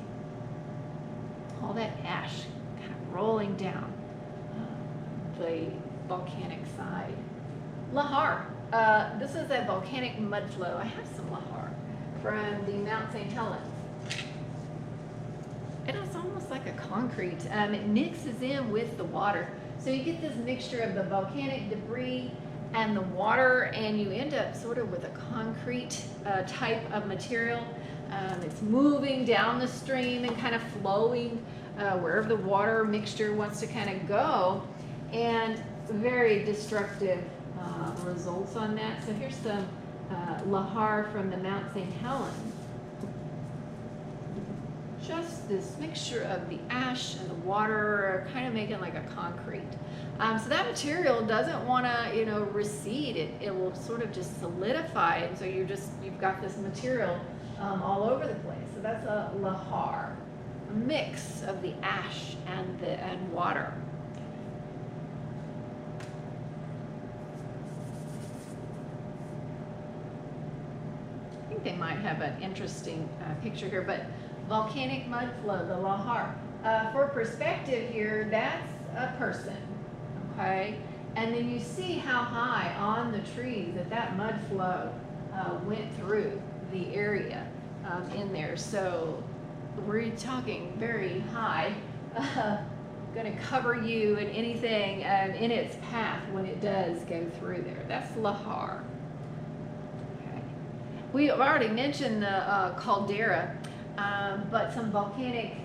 All that ash kind of rolling down the volcanic side. Lahar. This is a volcanic mud flow. I have some lahar from the Mount St. Helens. And it's almost like a concrete. It mixes in with the water. So you get this mixture of the volcanic debris and the water, and you end up sort of with a concrete type of material. It's moving down the stream and kind of flowing wherever the water mixture wants to kind of go, and very destructive results on that. So here's some lahar from the Mount St. Helens. Just this mixture of the ash and the water kind of making like a concrete. So that material doesn't want to, recede. It will sort of just solidify, and so you've got this material all over the place. So that's a lahar, a mix of the ash and water. I think they might have an interesting picture here, but volcanic mud flow, the lahar. For perspective here, that's a person, okay? And then you see how high on the trees that mud flow went through the area in there. So we're talking very high, going to cover you and anything in its path when it does go through there. That's lahar. Okay. We already mentioned the caldera. But some volcanic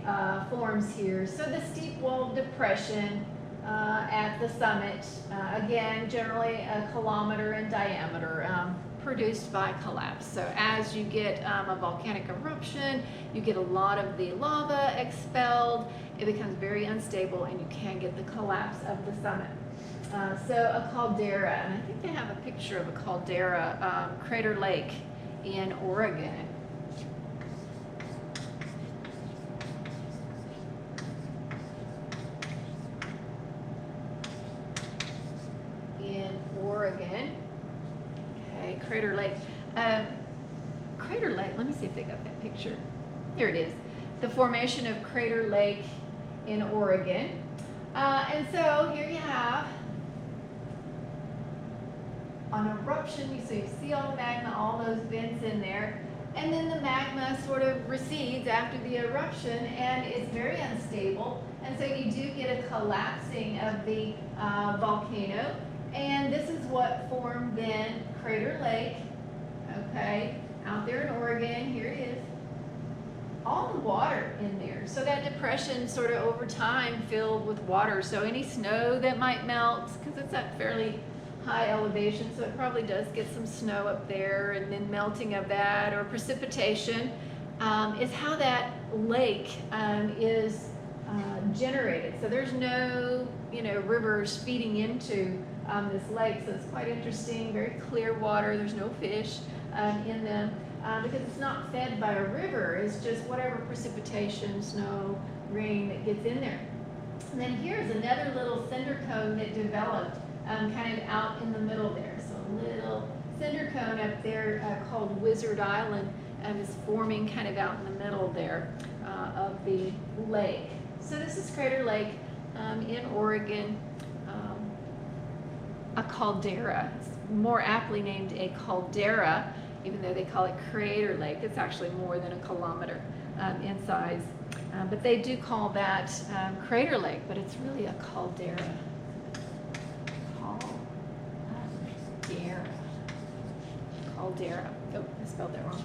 forms here. So the steep wall depression at the summit, again, generally a kilometer in diameter, produced by collapse. So as you get a volcanic eruption, you get a lot of the lava expelled, it becomes very unstable, and you can get the collapse of the summit. So a caldera, and I think they have a picture of a caldera, Crater Lake in Oregon. Oregon. Okay, Crater Lake. Crater Lake, let me see if they got that picture. Here it is. The formation of Crater Lake in Oregon. And so here you have an eruption. So you see all the magma, all those vents in there. And then the magma sort of recedes after the eruption and is very unstable. And so you do get a collapsing of the volcano. And this is what formed then Crater Lake, okay, out there in Oregon. Here it is. All the water in there. So that depression sort of over time filled with water. So any snow that might melt, because it's at fairly high elevation, so it probably does get some snow up there, and then melting of that or precipitation is how that lake is generated. So there's no, rivers feeding into this lake, so it's quite interesting, very clear water, there's no fish in them because it's not fed by a river, it's just whatever precipitation, snow, rain that gets in there. And then here's another little cinder cone that developed kind of out in the middle there. So a little cinder cone up there called Wizard Island is forming kind of out in the middle there of the lake. So this is Crater Lake in Oregon. A caldera. It's more aptly named a caldera, even though they call it Crater Lake. It's actually more than a kilometer in size. But they do call that Crater Lake, but it's really a caldera. Caldera. Caldera. Oh, I spelled that wrong.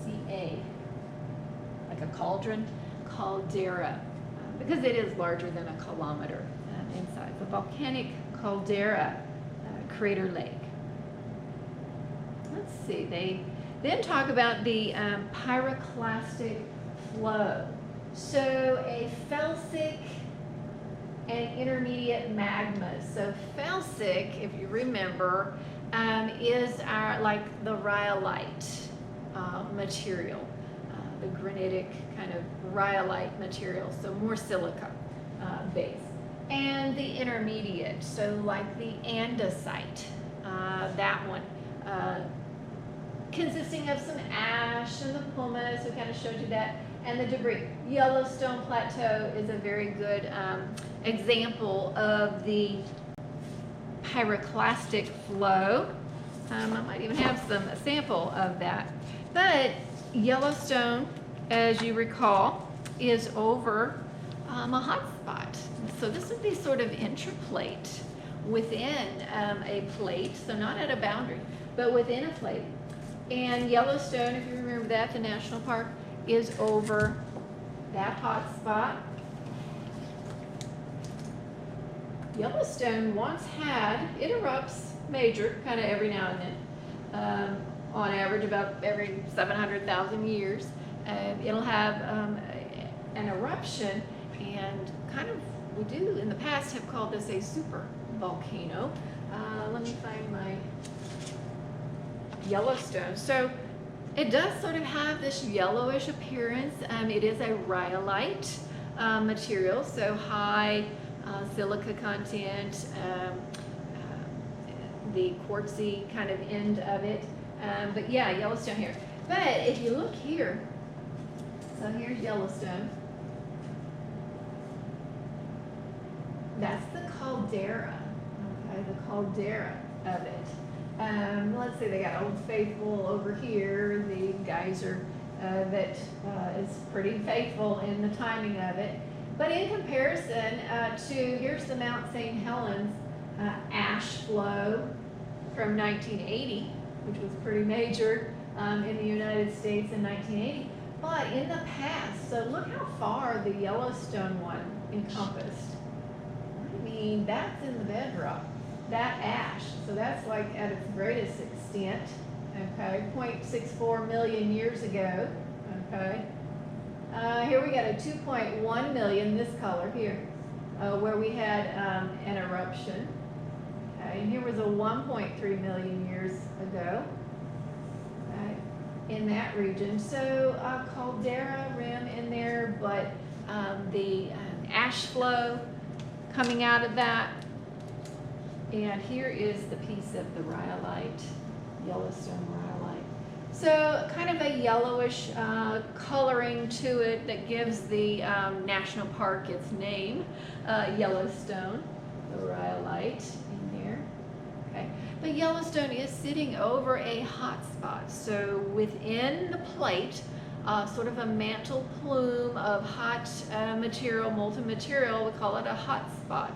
C-A. Like a cauldron. Caldera. Because it is larger than a kilometer in size. The volcanic caldera, Crater Lake. Let's see, they then talk about the pyroclastic flow. So a felsic and intermediate magmas. So felsic, if you remember, is like the rhyolite material, the granitic kind of rhyolite material, so more silica base. And the intermediate, so like the andesite, that one, consisting of some ash and the pumice, we kind of showed you that, and the debris. Yellowstone Plateau is a very good example of the pyroclastic flow. I might even have a sample of that. But Yellowstone, as you recall, is over a hot spot. So this would be sort of intraplate within a plate, so not at a boundary, but within a plate. And Yellowstone, if you remember that, the national park, is over that hot spot. Yellowstone once had, it erupts major, kind of every now and then, on average about every 700,000 years. It'll have an eruption, and kind of, we do in the past have called this a super volcano. Let me find my Yellowstone. So it does sort of have this yellowish appearance. It is a rhyolite material, so high silica content, the quartzy kind of end of it. But yeah, Yellowstone here. But if you look here, so here's Yellowstone. That's the caldera, okay, the caldera of it. Let's see, they got Old Faithful over here, the geyser that is pretty faithful in the timing of it. But in comparison to, here's the Mount St. Helens ash flow from 1980, which was pretty major in the United States in 1980. But in the past, so look how far the Yellowstone one encompassed. I mean, that's in the bedrock. that ash. So that's like at its greatest extent, okay, 0.64 million years ago, okay. Here we got a 2.1 million, this color here, where we had an eruption. Okay, and here was a 1.3 million years ago, okay, in that region. So caldera rim in there, but the ash flow coming out of that. And here is the piece of the rhyolite, Yellowstone rhyolite. So kind of a yellowish coloring to it that gives the national park its name, Yellowstone, the rhyolite in there. Okay, but Yellowstone is sitting over a hot spot. So within the plate, sort of a mantle plume of hot material, molten material, we call it a hot spot.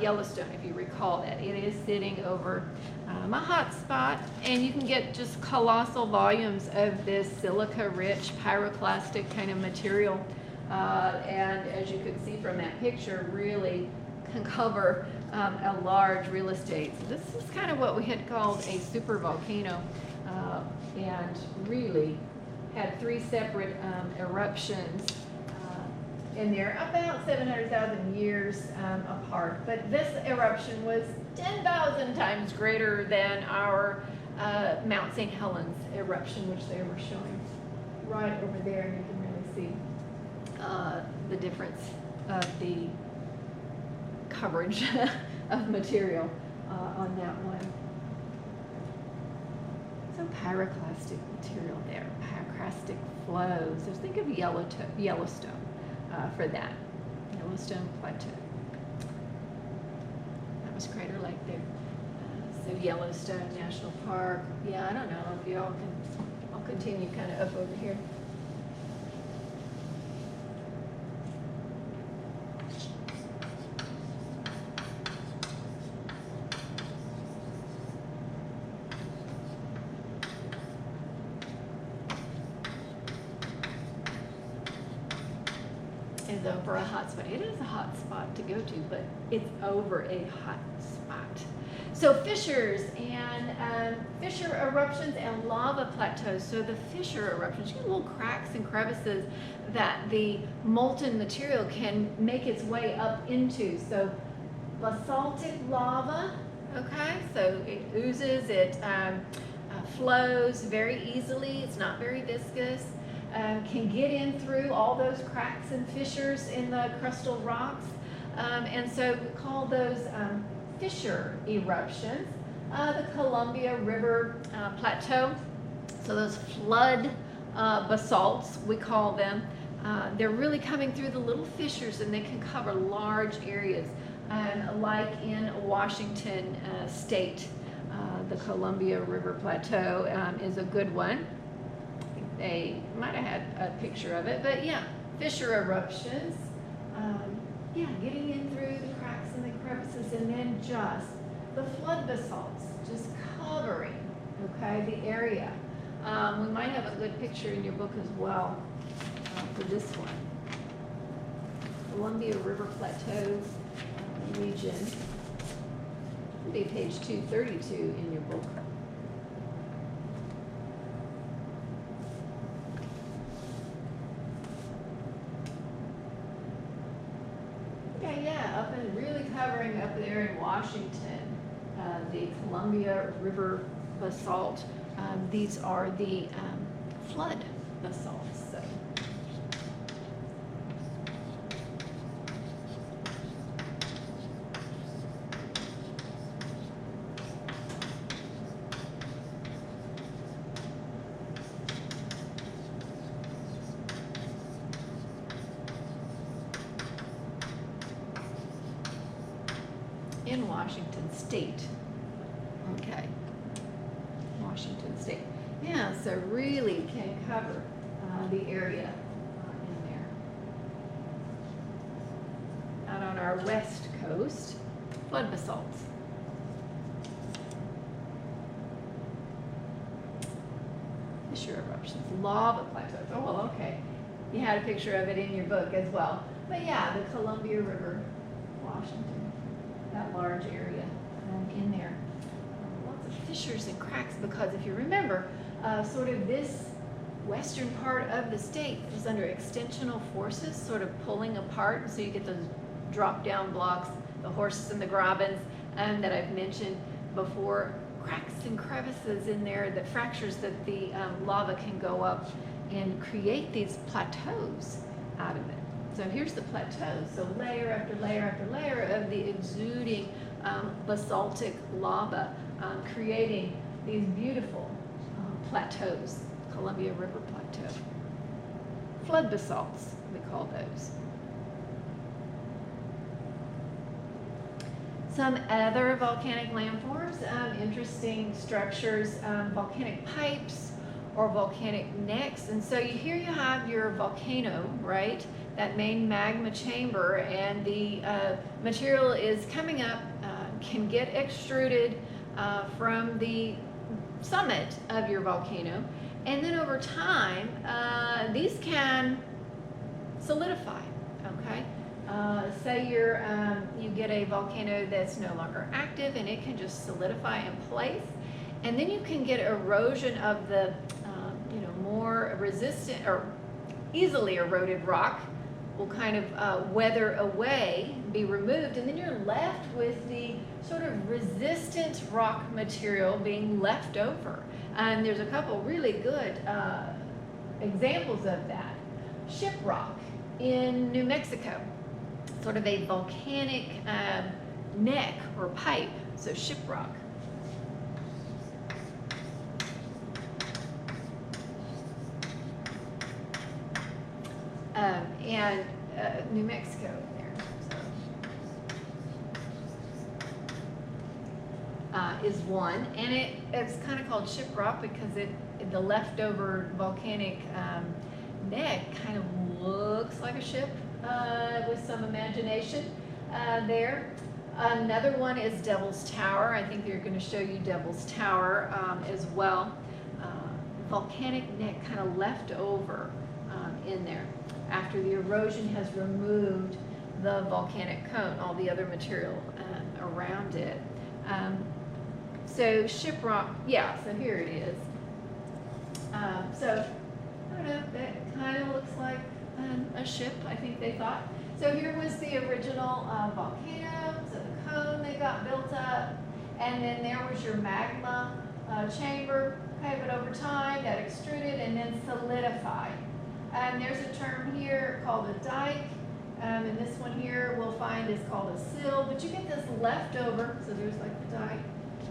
Yellowstone, if you recall that. It is sitting over a hot spot, and you can get just colossal volumes of this silica-rich pyroclastic kind of material. And as you can see from that picture, really can cover a large real estate. So this is kind of what we had called a super volcano, and really had 3 separate eruptions in there, about 700,000 years apart. But this eruption was 10,000 times greater than our Mount St. Helens eruption, which they were showing right over there, and you can really see the difference of the coverage of material on that one. So pyroclastic material there, pyroclastic flows. So think of Yellowstone for that, Yellowstone Plateau. That was Crater Lake there. So Yellowstone National Park. Yeah, I don't know if y'all can, I'll continue kind of up over here. Is over a hot spot. It is a hot spot to go to, but it's over a hot spot. So fissures and fissure eruptions and lava plateaus. So the fissure eruptions, you get little cracks and crevices that the molten material can make its way up into. So basaltic lava, okay, so it oozes, it flows very easily, it's not very viscous. Can get in through all those cracks and fissures in the crustal rocks. And so we call those fissure eruptions. The Columbia River Plateau, so those flood basalts, we call them, they're really coming through the little fissures, and they can cover large areas. Like in Washington State, the Columbia River Plateau is a good one. They might have had a picture of it, but yeah, fissure eruptions, yeah, getting in through the cracks and the crevices, and then just the flood basalts, just covering, okay, the area. We might have a good picture in your book as well for this one. Columbia River Plateau region. It'll be page 232 in your book. Yeah, up and really covering up there in Washington, the Columbia River basalt. These are the flood basalts. So. In Washington State. Okay. Washington State. Yeah, so really can cover the area in there. Out on our west coast, flood basalts. Fissure eruptions, lava plateaus. Oh, well, okay. You had a picture of it in your book as well. But yeah, the Columbia River, Washington. That large area in there. Lots of fissures and cracks because if you remember, sort of this western part of the state is under extensional forces sort of pulling apart, so you get those drop down blocks, the horses and the grabens that I've mentioned before, cracks and crevices in there, that fractures that the lava can go up and create these plateaus out of it. So here's the plateau, so layer after layer after layer of the exuding basaltic lava creating these beautiful plateaus, Columbia River Plateau. Flood basalts, we call those. Some other volcanic landforms, interesting structures, volcanic pipes or volcanic necks. And so here you have your volcano, right? That main magma chamber, and the material is coming up, can get extruded from the summit of your volcano. And then over time, these can solidify, okay? Say you get a volcano that's no longer active and it can just solidify in place. And then you can get erosion of the more resistant or easily eroded rock will kind of weather away, be removed, and then you're left with the sort of resistant rock material being left over. And there's a couple really good examples of that. Shiprock in New Mexico, sort of a volcanic neck or pipe, so shiprock. And New Mexico in there. So. Is one, and it's kind of called shiprock because the leftover volcanic neck kind of looks like a ship with some imagination there. Another one is Devil's Tower. I think they're going to show you Devil's Tower as well. Volcanic neck kind of left over in there after the erosion has removed the volcanic cone, all the other material around it. So shiprock, yeah, so here it is. So, I don't know, that kind of looks like a ship, I think they thought. So here was the original volcano, so the cone that got built up, and then there was your magma chamber, okay, but over time that extruded and then solidified. There's a term here called a dike, and this one here we'll find is called a sill, but you get this leftover, so there's like the dike,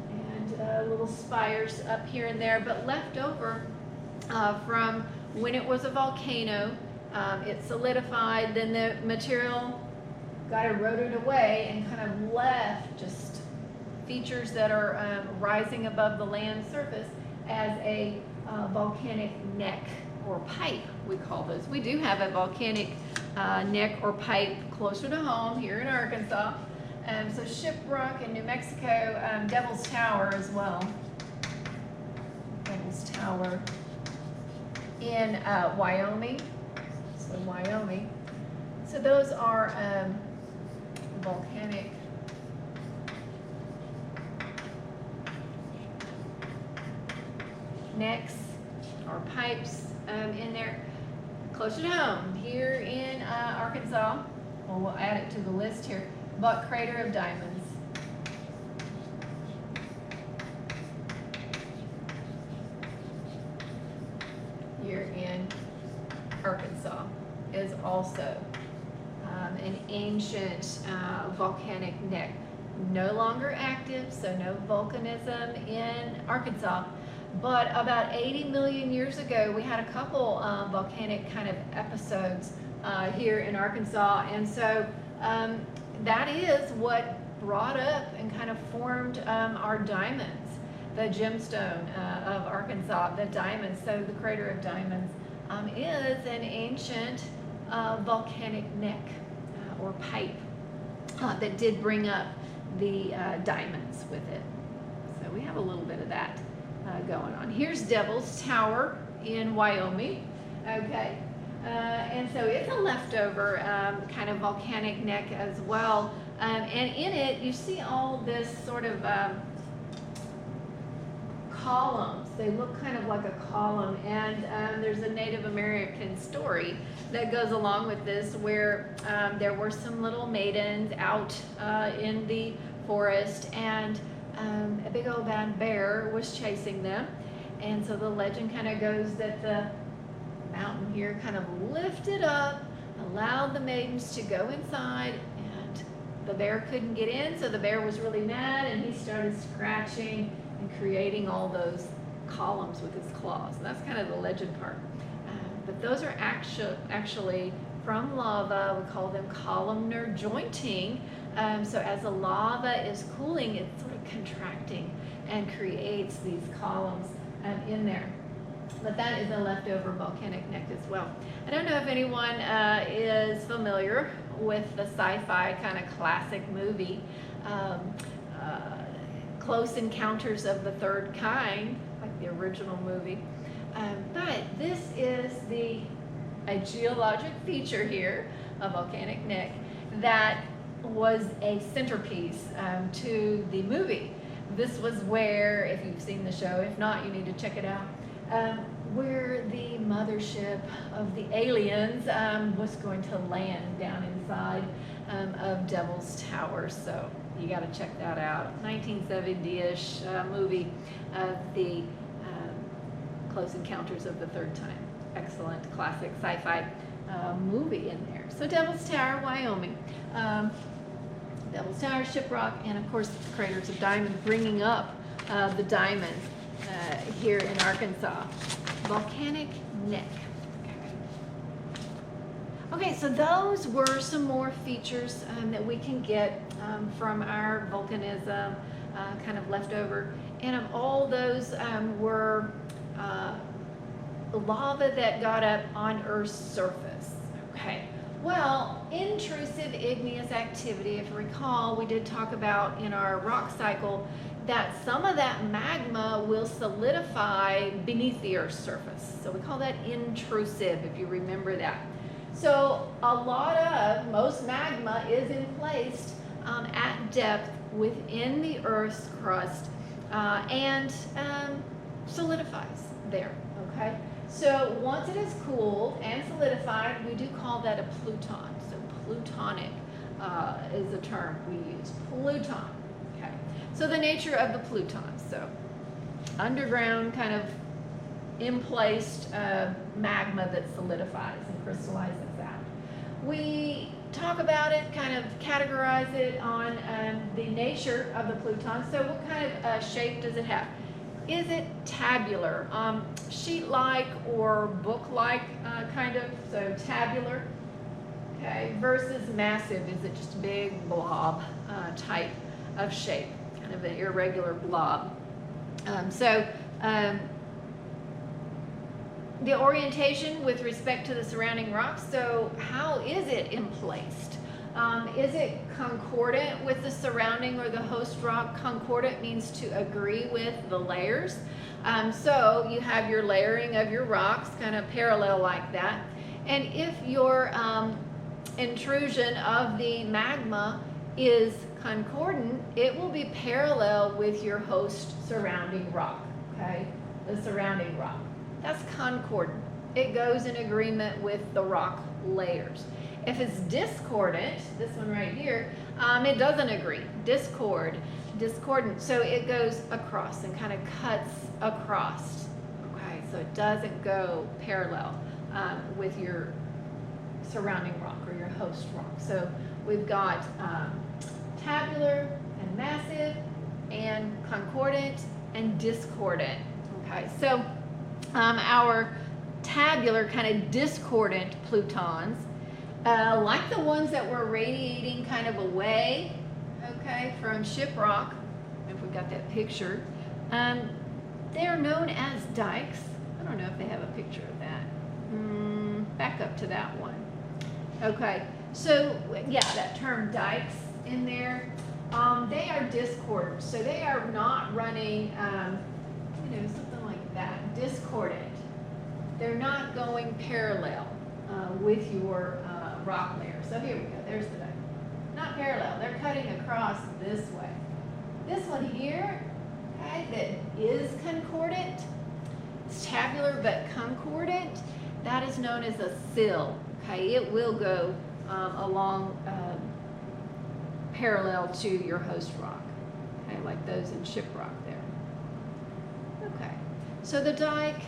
and little spires up here and there, but leftover from when it was a volcano, it solidified, then the material got eroded away and kind of left just features that are rising above the land surface as a volcanic neck or pipe, we call those. We do have a volcanic neck or pipe closer to home here in Arkansas. So Shiprock in New Mexico, Devil's Tower as well. Devil's Tower in Wyoming. So Wyoming. So those are volcanic necks or pipes in there. Closer to home, here in Arkansas, well, we'll add it to the list here, Buck Crater of Diamonds. Here in Arkansas is also an ancient volcanic neck. No longer active, so no volcanism in Arkansas. But about 80 million years ago, we had a couple volcanic kind of episodes here in Arkansas. And so that is what brought up and kind of formed our diamonds, the gemstone of Arkansas, the diamonds. So the Crater of Diamonds is an ancient volcanic neck or pipe that did bring up the diamonds with it. So we have a little bit of that going on. Here's Devil's Tower in Wyoming. Okay, And so it's a leftover kind of volcanic neck as well. And in it, you see all this sort of columns. They look kind of like a column, and there's a Native American story that goes along with this, where there were some little maidens out in the forest, and a big old bad bear was chasing them. And so the legend kind of goes that the mountain here kind of lifted up, allowed the maidens to go inside, and the bear couldn't get in, so the bear was really mad, and he started scratching and creating all those columns with his claws. And that's kind of the legend part. But those are actually from lava. We call them columnar jointing. So as the lava is cooling, it's sort of contracting and creates these columns in there. But that is a leftover volcanic neck as well. I don't know if anyone is familiar with the sci-fi kind of classic movie, Close Encounters of the Third Kind, like the original movie. But this is a geologic feature here, a volcanic neck, that was a centerpiece to the movie. This was where, if you've seen the show, if not, you need to check it out, where the mothership of the aliens was going to land down inside of Devil's Tower. So you got to check that out. 1970-ish movie of the Close Encounters of the Third Time. Excellent classic sci-fi movie in there. So Devil's Tower, Wyoming. Devil's Tower, Shiprock, and of course the craters of diamond, bringing up the diamond here in Arkansas. Volcanic neck. Okay, so those were some more features that we can get from our volcanism, kind of leftover. And of all those were lava that got up on Earth's surface. Okay. Well, intrusive igneous activity, if you recall, we did talk about in our rock cycle that some of that magma will solidify beneath the Earth's surface. So we call that intrusive, if you remember that. So most magma is placed at depth within the Earth's crust and solidifies there, okay? So once it is cooled and solidified, we do call that a pluton. So plutonic is the term we use, pluton, okay? So the nature of the pluton, so underground kind of emplaced magma that solidifies and crystallizes out. We talk about it, kind of categorize it on the nature of the pluton. So what kind of shape does it have? Is it tabular, sheet-like or book-like kind of, so tabular, okay, versus massive? Is it just a big blob type of shape, kind of an irregular blob? The orientation with respect to the surrounding rocks, so how is it emplaced? Is it concordant with the surrounding or the host rock? Concordant means to agree with the layers. So you have your layering of your rocks kind of parallel like that. And if your intrusion of the magma is concordant, it will be parallel with your host surrounding rock, okay? The surrounding rock. That's concordant. It goes in agreement with the rock layers. If it's discordant, this one right here, it doesn't agree. Discordant. So it goes across and kind of cuts across. Okay, so it doesn't go parallel with your surrounding rock or your host rock. So we've got tabular and massive and concordant and discordant. Okay, so our tabular kind of discordant plutons, like the ones that were radiating kind of away, okay, from Shiprock, if we got that picture, they're known as dikes. I don't know if they have a picture of that. Back up to that one. Okay, so yeah, that term dikes in there, they are discordant, so they are not running, something like that, discordant. They're not going parallel. with your rock layer. So here we go, there's the dike. Not parallel, they're cutting across this way. This one here, okay, that is concordant, it's tabular but concordant, that is known as a sill. Okay, it will go along parallel to your host rock, okay, like those in Shiprock there. Okay, so the dike,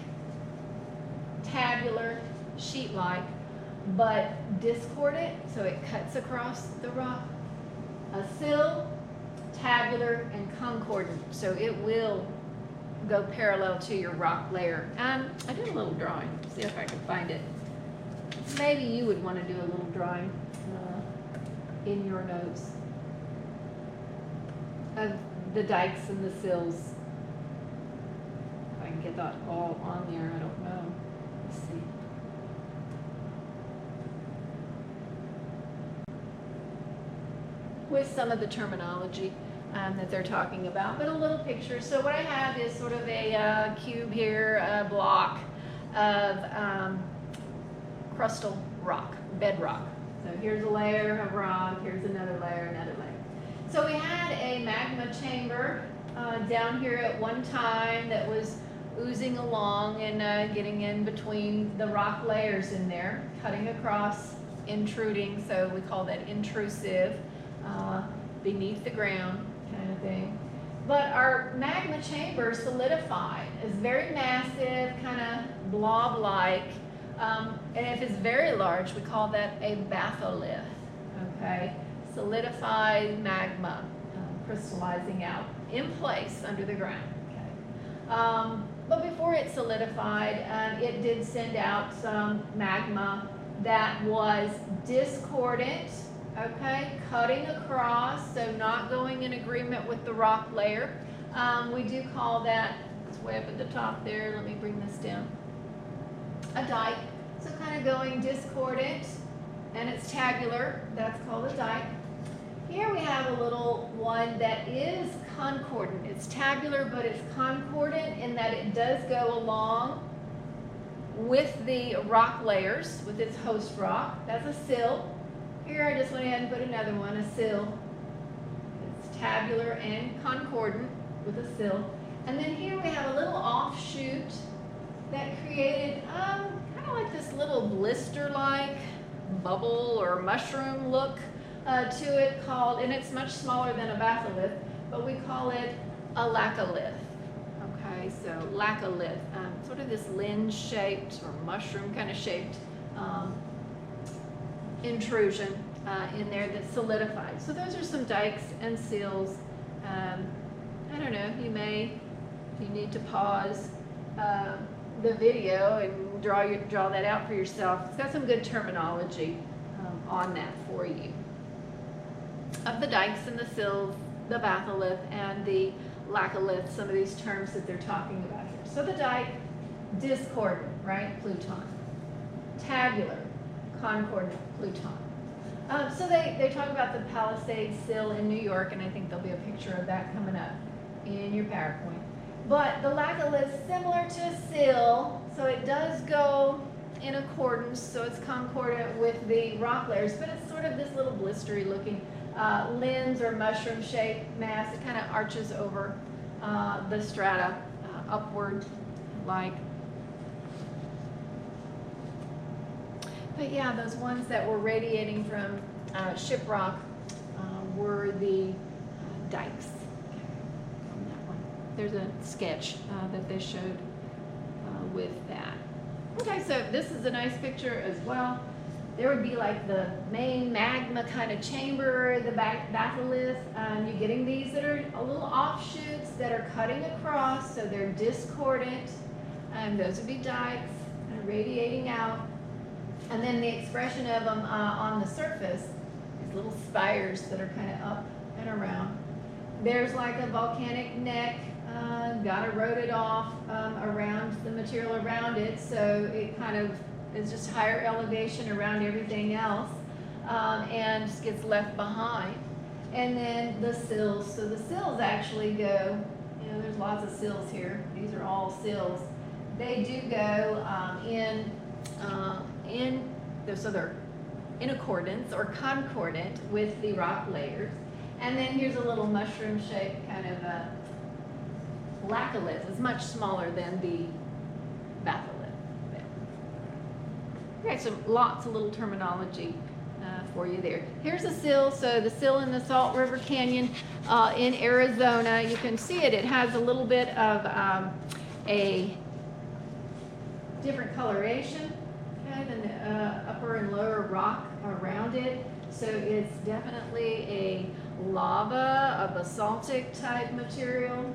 tabular, sheet-like, but discordant, so it cuts across the rock. A sill, tabular, and concordant, so it will go parallel to your rock layer. I did a little drawing, see if I can find it. Maybe you would want to do a little drawing in your notes of the dikes and the sills. If I can get that all on there, I don't know. Let's see. With some of the terminology that they're talking about, but a little picture. So what I have is sort of a cube here, a block of crustal rock, bedrock. So here's a layer of rock, here's another layer, another layer. So we had a magma chamber down here at one time that was oozing along and getting in between the rock layers in there, cutting across, intruding, so we call that intrusive, beneath the ground kind of thing. But our magma chamber solidified. It's very massive, kind of blob-like, and if it's very large, we call that a batholith, okay? Solidified magma crystallizing out in place under the ground, okay? But before it solidified, it did send out some magma that was discordant, okay, cutting across, so not going in agreement with the rock layer. We do call that, it's way up at the top there, let me bring this down, a dike. So kind of going discordant, and it's tabular, that's called a dike. Here we have a little one that is concordant. It's tabular, but it's concordant in that it does go along with the rock layers, with its host rock. That's a sill. Here I just went ahead and put another one, a sill. It's tabular and concordant with a sill. And then here we have a little offshoot that created kind of like this little blister-like bubble or mushroom look to it called, and it's much smaller than a batholith, but we call it a laccolith. Okay, so laccolith, sort of this lens-shaped or mushroom kind of shaped intrusion in there that's solidified. So those are some dikes and sills. I don't know, you may, if you need to pause the video and draw that out for yourself. It's got some good terminology on that for you. Of the dikes and the sills, the batholith and the laccolith, some of these terms that they're talking about here. So the dike, discordant, right, Pluton. Tabular, concordant, Pluton. So they talk about the Palisade sill in New York, and I think there'll be a picture of that coming up in your PowerPoint. But the laccolith is similar to a sill, so it does go in accordance, so it's concordant with the rock layers, but it's sort of this little blistery looking lens or mushroom shaped mass. It kind of arches over the strata upward like. But yeah, those ones that were radiating from Shiprock were the dikes. On that one. There's a sketch that they showed with that. Okay, so this is a nice picture as well. There would be like the main magma kind of chamber, the batholith. You're getting these that are a little offshoots that are cutting across, so they're discordant. Those would be dikes radiating out. And then the expression of them on the surface, these little spires that are kind of up and around. There's like a volcanic neck, got eroded off around the material around it, so it kind of is just higher elevation around everything else and just gets left behind. And then the sills, so the sills actually go, you know, there's lots of sills here. These are all sills. They do go in so they're in accordance or concordant with the rock layers. And then here's a little mushroom-shaped kind of laccolith. It's much smaller than the batholith. Okay, so lots of little terminology for you there. Here's a sill. So the sill in the Salt River Canyon in Arizona, you can see it. It has a little bit of a different coloration, okay, than the upper and lower rock around it. So it's definitely a lava, a basaltic type material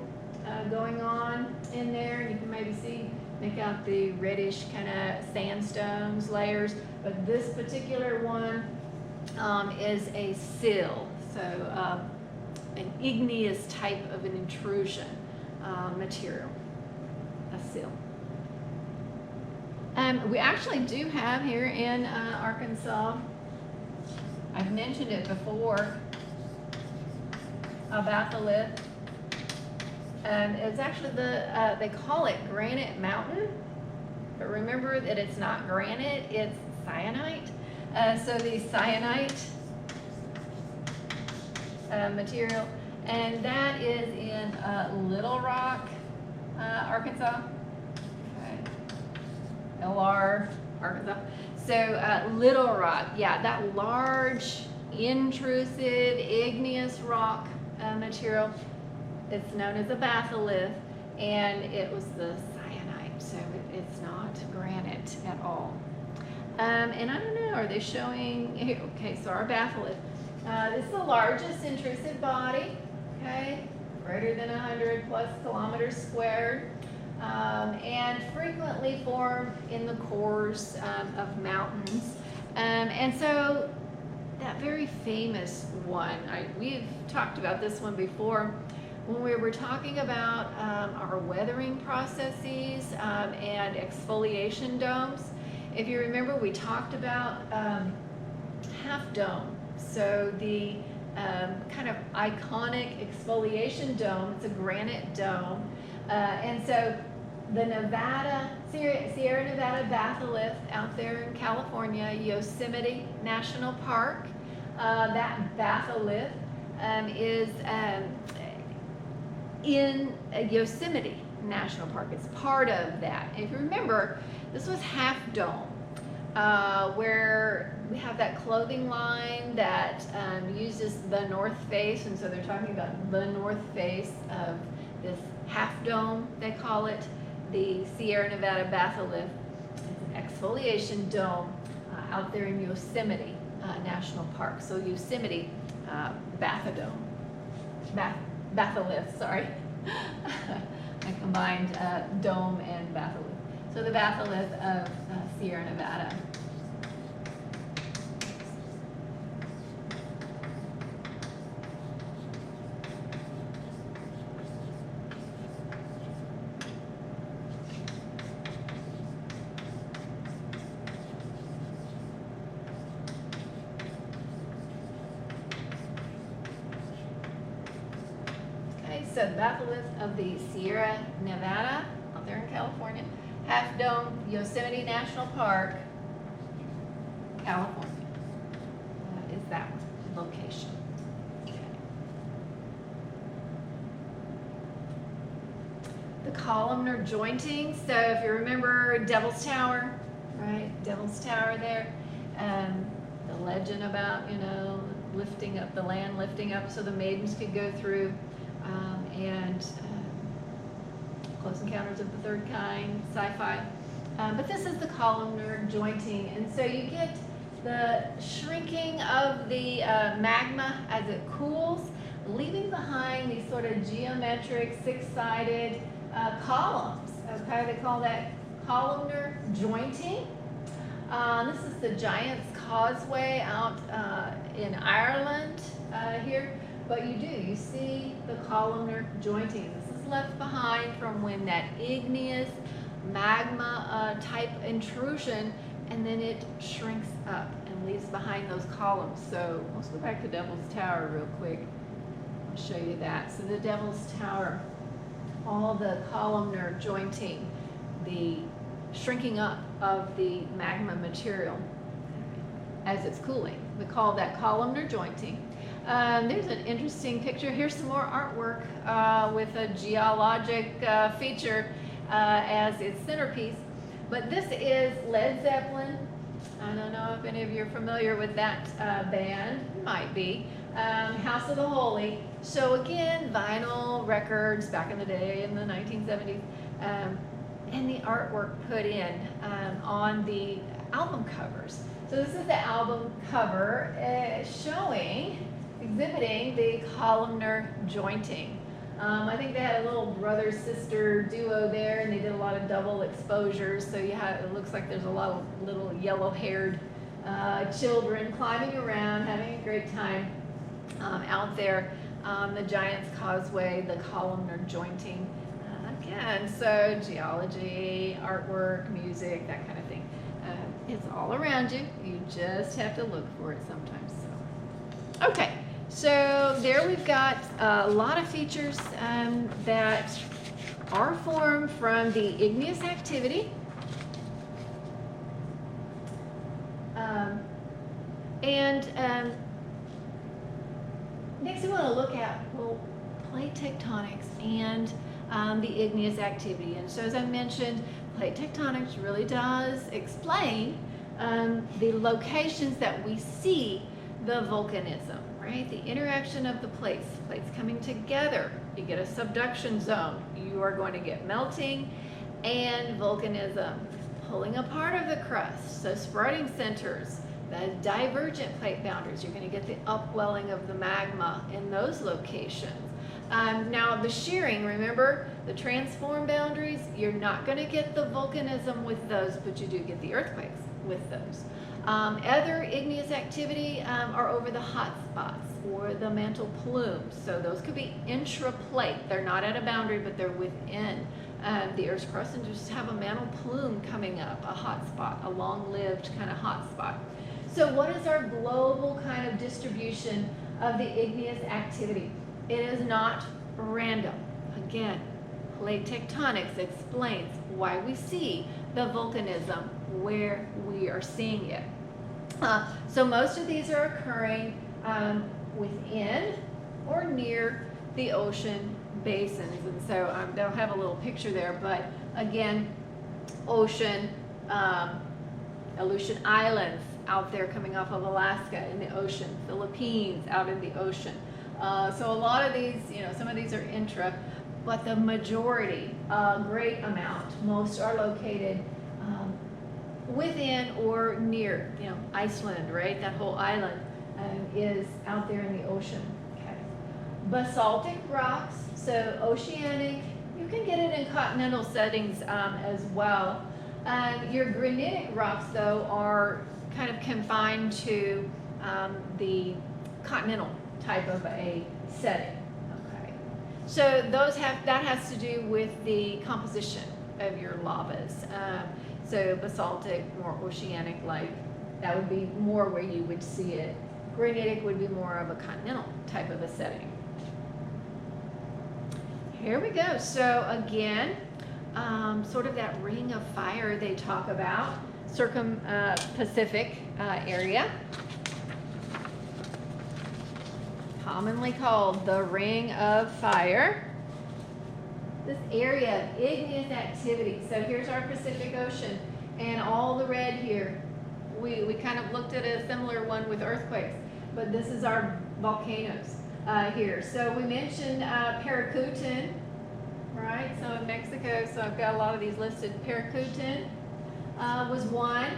going on in there. You can maybe make out the reddish kind of sandstones layers, but this particular one is a sill, so an igneous type of an intrusion material, a sill. We actually do have here in Arkansas, I've mentioned it before, a batholith. It's actually they call it Granite Mountain, but remember that it's not granite, it's syenite. So the syenite material, and that is in Little Rock, Arkansas. Okay. LR, Arkansas. So Little Rock, yeah, that large, intrusive, igneous rock material. It's known as a batholith, and it was the syenite, so it's not granite at all. And I don't know, are they showing here? Okay, so our batholith. This is the largest intrusive body, okay, greater than 100 plus kilometers squared, and frequently formed in the cores of mountains. And so that very famous one, we've talked about this one before when we were talking about our weathering processes and exfoliation domes. If you remember, we talked about half dome. So the kind of iconic exfoliation dome, it's a granite dome. And so the Sierra Nevada batholith out there in California, Yosemite National Park, that batholith is in Yosemite National Park. It's part of that. If you remember, this was half dome, where we have that clothing line that uses the north face, and so they're talking about the north face of this half dome, they call it, the Sierra Nevada batholith. It's an exfoliation dome out there in Yosemite National Park. So Yosemite batholith, sorry. I combined dome and batholith. So the batholith of Sierra Nevada. So the batholith of the Sierra Nevada, out there in California, Half Dome, Yosemite National Park, California, is that location. Okay. The columnar jointing, so if you remember Devil's Tower, right, Devil's Tower there, the legend about, lifting up the land, lifting up so the maidens could go through, and Close Encounters of the Third Kind, sci-fi. But this is the columnar jointing, and so you get the shrinking of the magma as it cools, leaving behind these sort of geometric six-sided columns. Okay, they call that columnar jointing. This is the Giant's Causeway out in Ireland here. But you see the columnar jointing. This is left behind from when that igneous magma type intrusion, and then it shrinks up and leaves behind those columns. So let's go back to Devil's Tower real quick. I'll show you that. So the Devil's Tower, all the columnar jointing, the shrinking up of the magma material. as it's cooling. We call that columnar jointing. There's an interesting picture. Here's some more artwork with a geologic feature as its centerpiece. But this is Led Zeppelin. I don't know if any of you are familiar with that band. Might be. House of the Holy. So again, vinyl records back in the day in the 1970s. And the artwork put in on the album covers. So this is the album cover exhibiting the columnar jointing. I think they had a little brother-sister duo there, and they did a lot of double exposures. So it looks like there's a lot of little yellow-haired children climbing around, having a great time out there. The Giant's Causeway, the columnar jointing. Again, so geology, artwork, music, that kind of thing. It's all around you. You just have to look for it sometimes. So, okay. So there we've got a lot of features that are formed from the igneous activity. Next we want to look at, well, plate tectonics and the igneous activity. And so as I mentioned, plate tectonics really does explain the locations that we see the volcanism, right? The interaction of the plates coming together. You get a subduction zone. You are going to get melting and volcanism, pulling apart of the crust. So spreading centers, the divergent plate boundaries. You're going to get the upwelling of the magma in those locations. Now the shearing, remember the transform boundaries, you're not going to get the volcanism with those, but you do get the earthquakes with those. Other igneous activity are over the hot spots or the mantle plumes. So those could be intraplate. They're not at a boundary, but they're within the Earth's crust and just have a mantle plume coming up, a hot spot, a long-lived kind of hot spot. So what is our global kind of distribution of the igneous activity? It is not random. Again, plate tectonics explains why we see the volcanism where we are seeing it. So most of these are occurring within or near the ocean basins. And so they'll have a little picture there, but again, ocean, Aleutian Islands out there coming off of Alaska in the ocean, Philippines out in the ocean. So a lot of these, some of these are intra, but the majority, great amount, most are located within or near, Iceland, right? That whole island is out there in the ocean. Okay. Basaltic rocks, so oceanic, you can get it in continental settings as well. Your granitic rocks, though, are kind of confined to the continental type of a setting. Okay. So that has to do with the composition of your lavas. So basaltic, more oceanic-like, that would be more where you would see it. Granitic would be more of a continental type of a setting. Here we go. So again, sort of that ring of fire they talk about, Pacific area, commonly called the Ring of Fire. This area of igneous activity. So here's our Pacific Ocean and all the red here. We kind of looked at a similar one with earthquakes, but this is our volcanoes here. So we mentioned Paracutin, right? So in Mexico, so I've got a lot of these listed. Paracutin was one.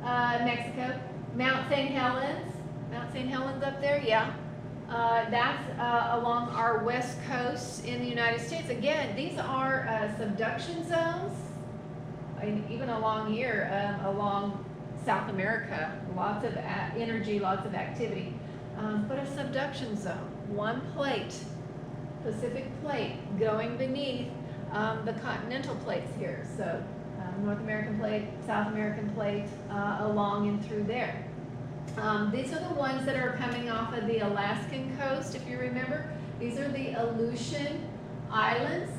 Mexico. Mount St. Helens up there, yeah. That's along our west coast in the United States. Again, these are subduction zones, even along here, along South America, lots of energy, lots of activity. But a subduction zone, one plate, Pacific plate, going beneath the continental plates here. So North American plate, South American plate, along and through there. These are the ones that are coming off of the Alaskan coast, if you remember. These are the Aleutian Islands.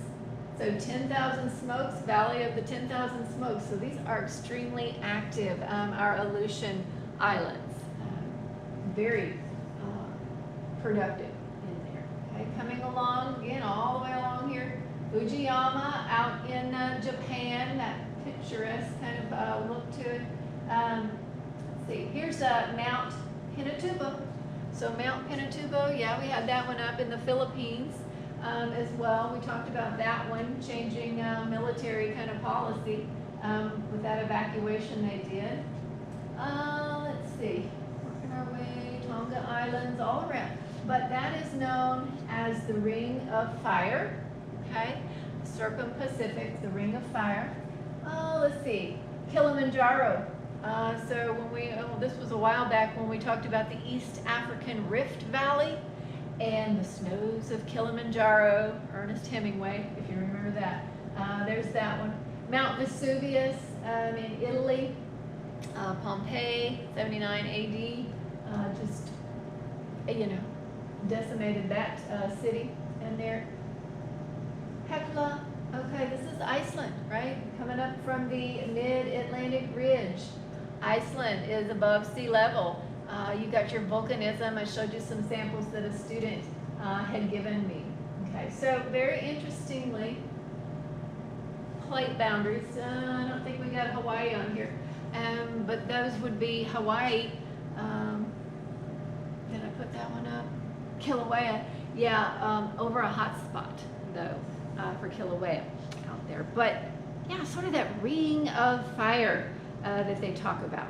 So 10,000 Smokes, Valley of the 10,000 Smokes. So these are extremely active, our Aleutian Islands. very productive in there. Okay, coming along, again, all the way along here, Fujiyama out in Japan, that picturesque kind of look to it. Let's see, here's Mount Pinatubo. So Mount Pinatubo, yeah, we had that one up in the Philippines as well. We talked about that one, changing military kind of policy with that evacuation they did. Let's see, working our way, Tonga Islands, all around. But that is known as the Ring of Fire, okay? Circum-Pacific, the Ring of Fire. Let's see, Kilimanjaro. So when we, this was a while back when we talked about the East African Rift Valley and the snows of Kilimanjaro, Ernest Hemingway, if you remember that. There's that one. Mount Vesuvius in Italy, Pompeii, 79 AD, just, you know, decimated that city in there. Hekla, okay, this is Iceland, right? Coming up from the mid-Atlantic ridge. Iceland is above sea level. You got your volcanism. I showed you some samples that a student had given me. Okay, so very interestingly, plate boundaries. I don't think we got Hawaii on here, but those would be Hawaii. Did I put that one up? Kilauea, yeah, over a hot spot though for Kilauea out there. But yeah, sort of that ring of fire that they talk about.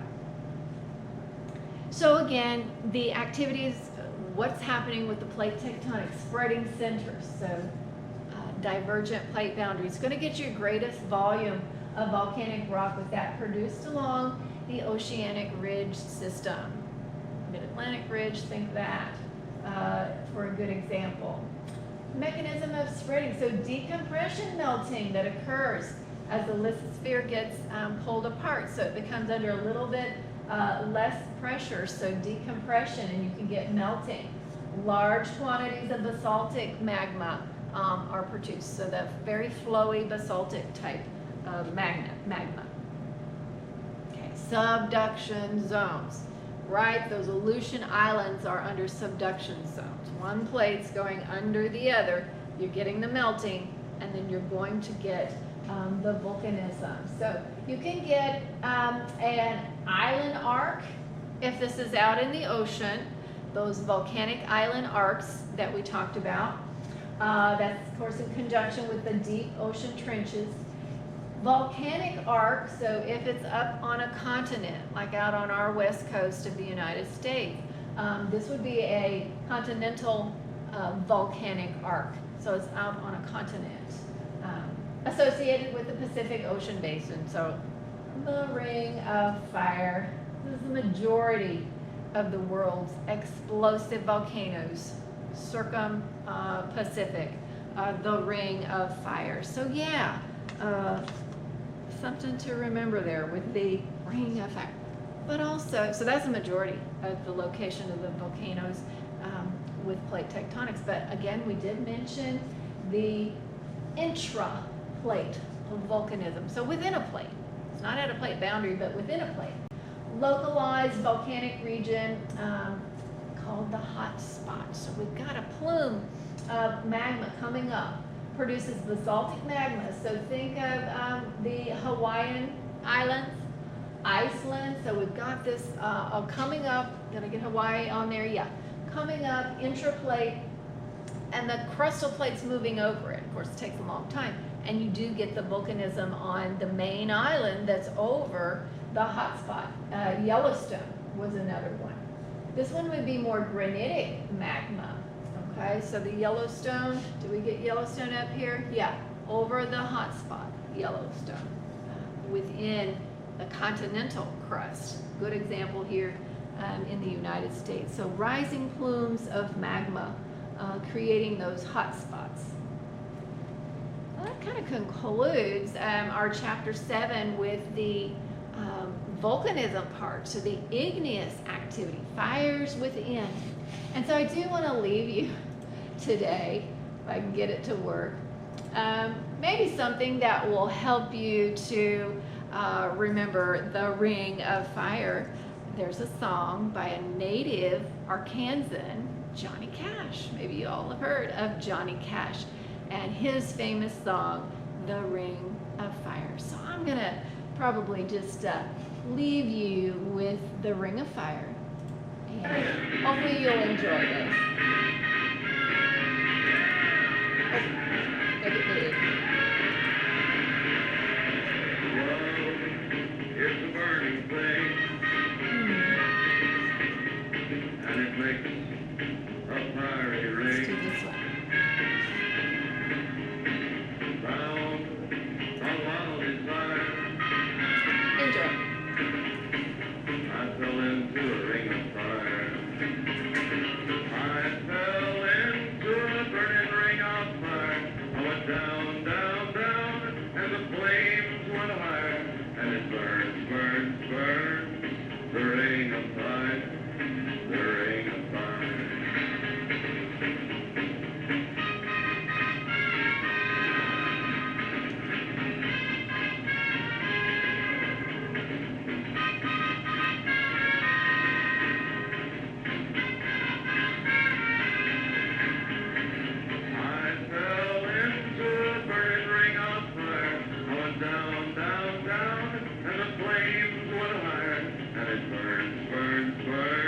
So again, the activities, what's happening with the plate tectonic spreading centers. So divergent plate boundaries, going to get you greatest volume of volcanic rock with that produced along the oceanic ridge system. Mid-Atlantic ridge, think that for a good example. Mechanism of spreading, so decompression melting that occurs as the lithosphere gets pulled apart, so it becomes under a little bit less pressure, so decompression, and you can get melting. Large quantities of basaltic magma are produced, so the very flowy basaltic type of magma. Okay, subduction zones, right? Those Aleutian Islands are under subduction zones. One plate's going under the other, you're getting the melting, and then you're going to get the volcanism. So you can get an island arc if this is out in the ocean, those volcanic island arcs that we talked about. That's of course in conjunction with the deep ocean trenches. Volcanic arc, so if it's up on a continent, like out on our west coast of the United States, this would be a continental volcanic arc. So it's out on a continent. Associated with the Pacific Ocean basin. So the Ring of Fire. This is the majority of the world's explosive volcanoes, circum-Pacific, the Ring of Fire. So yeah, something to remember there with the Ring of Fire. But also, so that's the majority of the location of the volcanoes with plate tectonics. But again, we did mention the intra-plate volcanism. So within a plate, it's not at a plate boundary, but within a plate. Localized volcanic region called the hot spot. So we've got a plume of magma coming up, produces basaltic magma. So think of the Hawaiian Islands, Iceland. So we've got this coming up. Did I get Hawaii on there? Yeah. Coming up, intraplate, and the crustal plate's moving over it. Of course, it takes a long time. And you do get the volcanism on the main island that's over the hot spot. Yellowstone was another one. This one would be more granitic magma. Okay, so the Yellowstone, do we get Yellowstone up here? Yeah, over the hot spot, Yellowstone, within the continental crust. Good example here in the United States. So rising plumes of magma creating those hot spots. Well, that kind of concludes our chapter 7 with the volcanism part, so the igneous activity, fires within. And so I do want to leave you today, if I can get it to work, maybe something that will help you to remember the Ring of Fire. there's a song by a native Arkansan, Johnny Cash. Maybe you all have heard of Johnny Cash and his famous song, The Ring of Fire. So I'm going to probably just leave you with The Ring of Fire. And hopefully you'll enjoy this. Oh, make it big. It's a burning flame, and it makes a fiery Let's do ring. this one. Round a wild desire, Enjoy. I fell into a ring of fire. I fell into a burning ring of fire. I went down, down, down, and the flames went higher. And it burns, burns, burns, the ring of fire, the ring of fire. I fell into a burning ring of fire. I went down, down, down, and the flames went higher. And it burns, burns, burns.